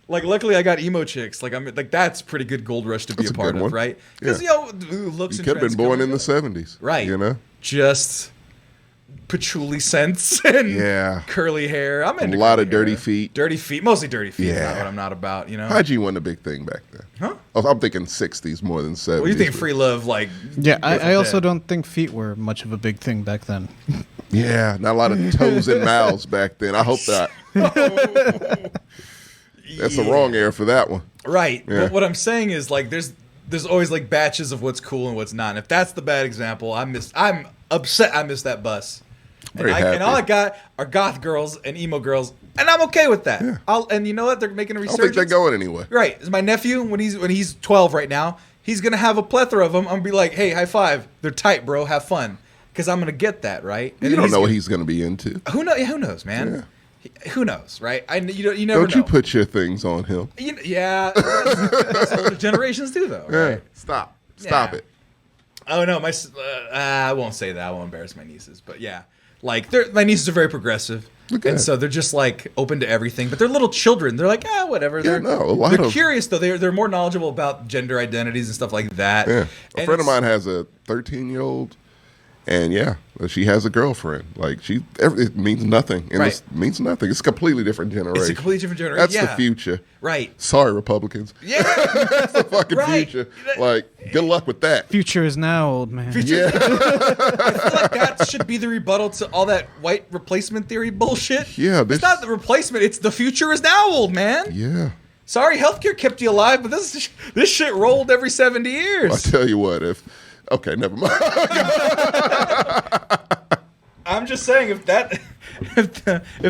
Like, luckily, I got emo chicks. Like, I'm like, that's pretty good gold rush to be That's a a part good of, one. right? Because Yeah. looks. You and could have been trends born come in the and go. 70s. Right. You know? Just patchouli scents and Yeah. curly hair. I'm A into lot curly of dirty hair. feet. Dirty feet, mostly dirty feet. Yeah. Not what I'm not about, you know. Hygiene wasn't a big thing back then. Huh? I'm thinking 60s more than 70s. What do you think? but- Free love, like Yeah, I also dead. don't think feet were much of a big thing back then. Yeah, not a lot of toes and mouths back then. I hope not. That's the wrong era for that one. Right. Yeah. But what I'm saying is like there's always like batches of what's cool and what's not. And if that's the bad example, I'm upset I missed that bus. Very And all I happy. got are goth girls and emo girls, and I'm okay with that. Yeah. And you know what? They're making a I don't resurgence. think they're going anywhere. Right. My nephew, when he's 12 right now, he's gonna have a plethora of them. I'm gonna be like, hey, high five. They're tight, bro. Have fun. Because I'm gonna get that, right? And You then don't know what gonna- he's going to be into. Who knows? Yeah, who knows, man? Who knows, right? You never Don't know. you put your things on him. Yeah, that's older generations do though, right? Yeah. Stop. Stop Yeah. it. Oh no, I won't say that. I won't embarrass my nieces, but yeah, like my nieces are very progressive, Okay. and so they're just like open to everything. But they're little children. They're like, whatever. They're they're curious though. They're more knowledgeable about gender identities and stuff like that. Yeah. A And friend of it's- mine has a 13-year-old, And yeah, she has a girlfriend. Like it means nothing. And Right. it means nothing. It's a completely different generation. It's a completely different generation. That's yeah. the future. Right. Sorry, Republicans. Yeah. That's the fucking Right. future. Like, good luck with that. Future is now, old man. Yeah. I feel like that should be the rebuttal to all that white replacement theory bullshit. Yeah, It's not the replacement. It's the future is now, old man. Yeah. Sorry, healthcare kept you alive, but this shit rolled every 70 I'll years. tell you what, okay, never mind. I'm just saying, if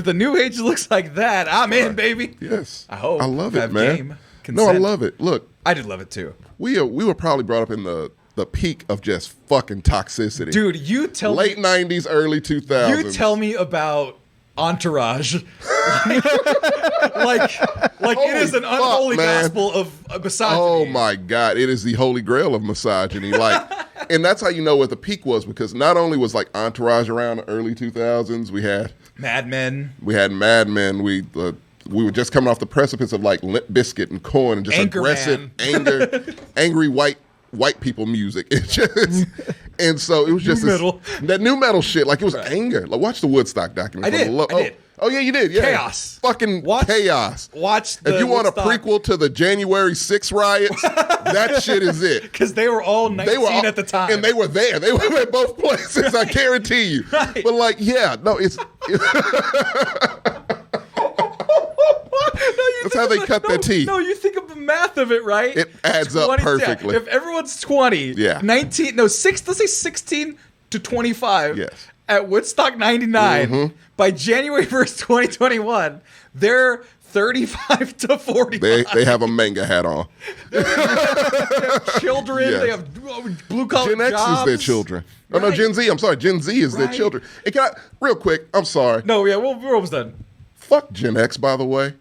the new age looks like that, I'm in, baby. Yes. I hope. I love it, Have man. game, No, I consent. love it. Look, I did love it too. we were probably brought up in the peak of just fucking toxicity. Dude, you tell Late me. 90s, early 2000s. You tell me about Entourage. like it is an Holy fuck, unholy man. gospel of misogyny. Oh my God, it is the holy grail of misogyny. Like, and that's how you know what the peak was, because not only was like Entourage around the early 2000s, we had Mad Men. Mad Men. We were just coming off the precipice of like Limp Bizkit and Korn and just Anchorman. aggressive, angry white people music. It just, and so it was just metal. that new metal shit. Like, it was anger. Like, watch the Woodstock documentary. I did. I did. Oh yeah, you did. Yeah, Chaos. Fucking chaos. Watch the If you want a Woodstock. prequel to the January 6th riots, that shit is it. Because they were all 19 at the time. and they were there. They were at both places. I guarantee you. Right. But like, yeah, no, it's. That's how they cut their teeth. No, you think of the math of it, right? It adds up 20 perfectly. If everyone's 20, Yeah. 19, no, 6, let's say 16 to 25 Yes. at Woodstock 99, by January 1st, 2021, they're 35 to 45. They have a manga hat on. Children, Yes. they have blue collar Gen X jobs. is their children. Oh no, Right. Gen Z. I'm sorry, Gen Z is their Right. children. And can I, real quick? I'm sorry. No, yeah, we're almost done. Fuck Gen X, by the way.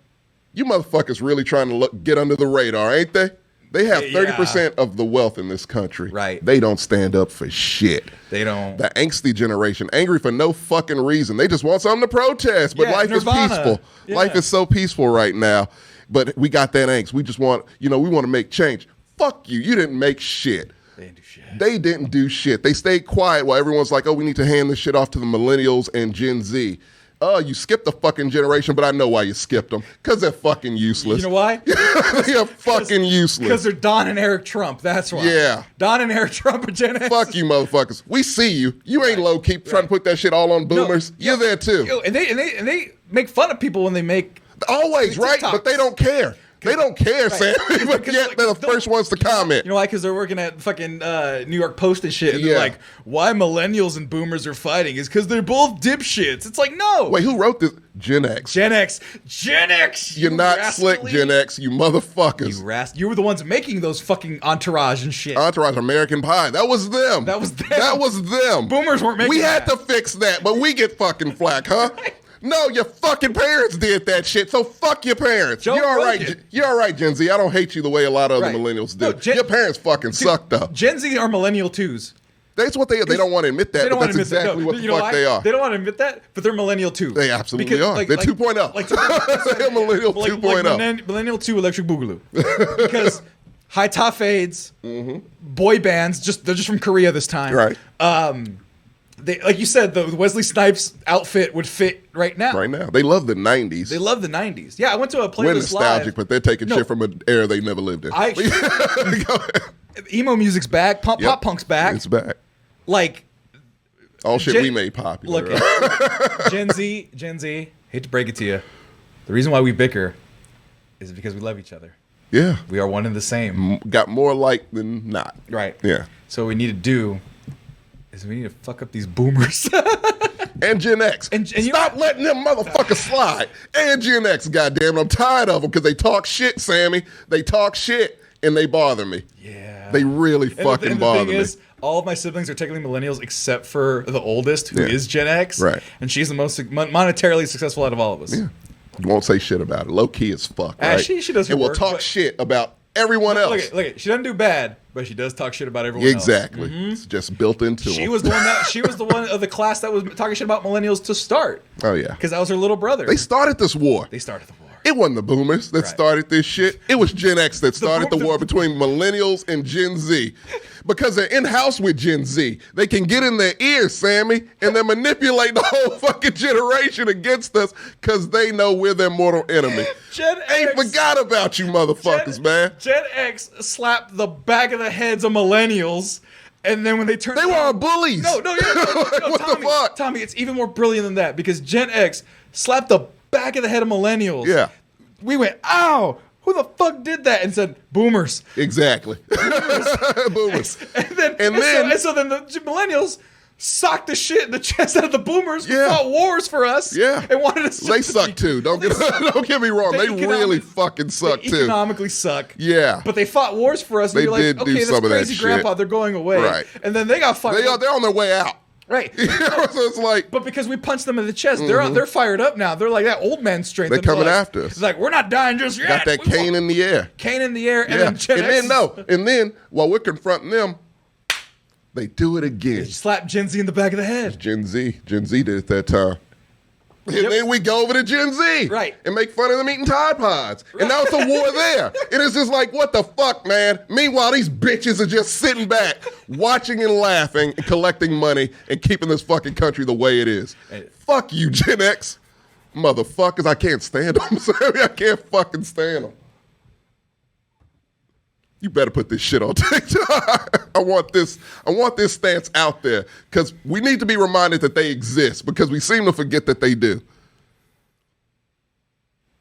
You motherfuckers really trying to get under the radar, ain't they? They have Yeah. 30% of the wealth in this country. Right. They don't stand up for shit. They don't. The angsty generation, angry for no fucking reason. They just want something to protest, but Yeah, life Nirvana. is peaceful. Yeah. Life is so peaceful right now. But we got that angst. We just want, we want to make change. Fuck you. You didn't make shit. They didn't do shit. They didn't do shit. They stayed quiet while everyone's like, oh, we need to hand this shit off to the millennials and Gen Z. Oh, you skipped the fucking generation, but I know why you skipped them. Because they're fucking useless. You know why? They're fucking Because useless. they're Don and Eric Trump. That's why. Yeah. Don and Eric Trump are Gen X. Fuck you, motherfuckers. We see you. You ain't low key trying to put that shit all on boomers. You're there too. Yo, and they make fun of people when they make Always, the right? TikToks. But they don't care. They don't care, Sam. But Because, yet like, they're the first ones to comment. You know why? Because they're working at fucking New York Post and shit. And Yeah. they're like, why millennials and boomers are fighting is because they're both dipshits. It's like, no. Wait, who wrote this? Gen X. Gen X. Gen X. You're you not rascally- slick, Gen X, you motherfuckers. You were the ones making those fucking Entourage and shit. Entourage, American Pie. That was them. That was them. That was them. Boomers weren't making We had that. to fix that, but we get fucking flack, huh? No, your fucking parents did that shit, so fuck your parents. Joe You're all right. Rogan. You're all right, Gen Z. I don't hate you the way a lot of other Right. millennials do. No, Gen- your parents fucking suck, though. Gen Z are millennial twos. That's what they don't want to admit that, They don't but want that's to admit exactly that. what No, the you know fuck why? they are. They don't want to admit that, but they're millennial too. They absolutely are. They're 2.0. Like They're millennial 2.0. Millennial 2 Electric Boogaloo. Because high top fades, boy bands, they're just from Korea this time. Right. They, like you said, the Wesley Snipes outfit would fit right now. Right now. They love the 90s. They love the 90s. Yeah, I went to a We're playlist nostalgic, live. but they're taking No. shit from an era they never lived in. I- Go ahead. Emo music's back. Pop Yep. punk's back. It's back. Like, All shit Gen- we made popular. look, Gen Z, hate to break it to you, the reason why we bicker is because we love each other. Yeah. We are one and the same. Got more like than not. Right. Yeah. So what we need to do is we need to fuck up these boomers. And Gen X. And you Stop letting them motherfuckers slide. And Gen X, goddamn, I'm tired of them because they talk shit, Sammy. They talk shit and they bother me. Yeah. They really And fucking the bother thing me. is, all of my siblings are technically millennials except for the oldest, who Yeah. is Gen X. Right. And she's the most monetarily successful out of all of us. Yeah. Won't say shit about it. Low key as fuck. Right? She does her And will work, talk but- shit about everyone else. Look at, she doesn't do bad, but she does talk shit about everyone else. Exactly. It's just built into She them. was the one of the class that was talking shit about millennials to start. Oh, yeah. Because that was her little brother. They started this war. They started the war. It wasn't the boomers that Right. started this shit. It was Gen X that started the boom- war between millennials and Gen Z. because they're in house with Gen Z. They can get in their ears, Sammy, and then manipulate the whole fucking generation against us because they know we're their mortal enemy. Gen Ain't X, forgot about you motherfuckers, man. Gen X slapped the back of the heads of millennials, and then when they turned, They were our bullies. No, What Tommy, the fuck? Tommy, it's even more brilliant than that because Gen X slapped the back of the head of millennials. Yeah. We went, ow! Who the fuck did that? And said, boomers. Exactly. Boomers. And so then the millennials socked the shit in the chest out of the boomers who Yeah. fought wars for us. Yeah. And wanted us They suck too. Don't get me wrong. They really fucking suck they too. Economically suck. Yeah. But they fought wars for us. And They you're like, did do okay, this some of that crazy shit. grandpa, they're going away. Right. And then they got fired up. They're on their way out. Right. So it's like, But because we punched them in the chest, they're fired up now. They're like that old man strength. They're And they're coming like- after us. It's like, we're not dying just yet. got that We cane won't." in the air. Cane in the air. And Yeah. then Gen X And then while we're confronting them, they do it again. slap Gen Z in the back of the head. Gen Z did it that time. And Yep. then we go over to Gen Z. Right. And make fun of them eating Tide Pods. And now it's a war there. And it's just like, what the fuck, man? Meanwhile, these bitches are just sitting back, watching and laughing and collecting money and keeping this fucking country the way it is. Fuck you, Gen X. Motherfuckers, I can't stand them. Sorry, I can't fucking stand them. You better put this shit on TikTok. I want this stance out there because we need to be reminded that they exist because we seem to forget that they do.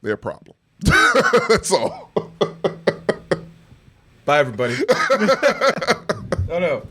They're a problem. That's all. Bye, everybody. Oh, no.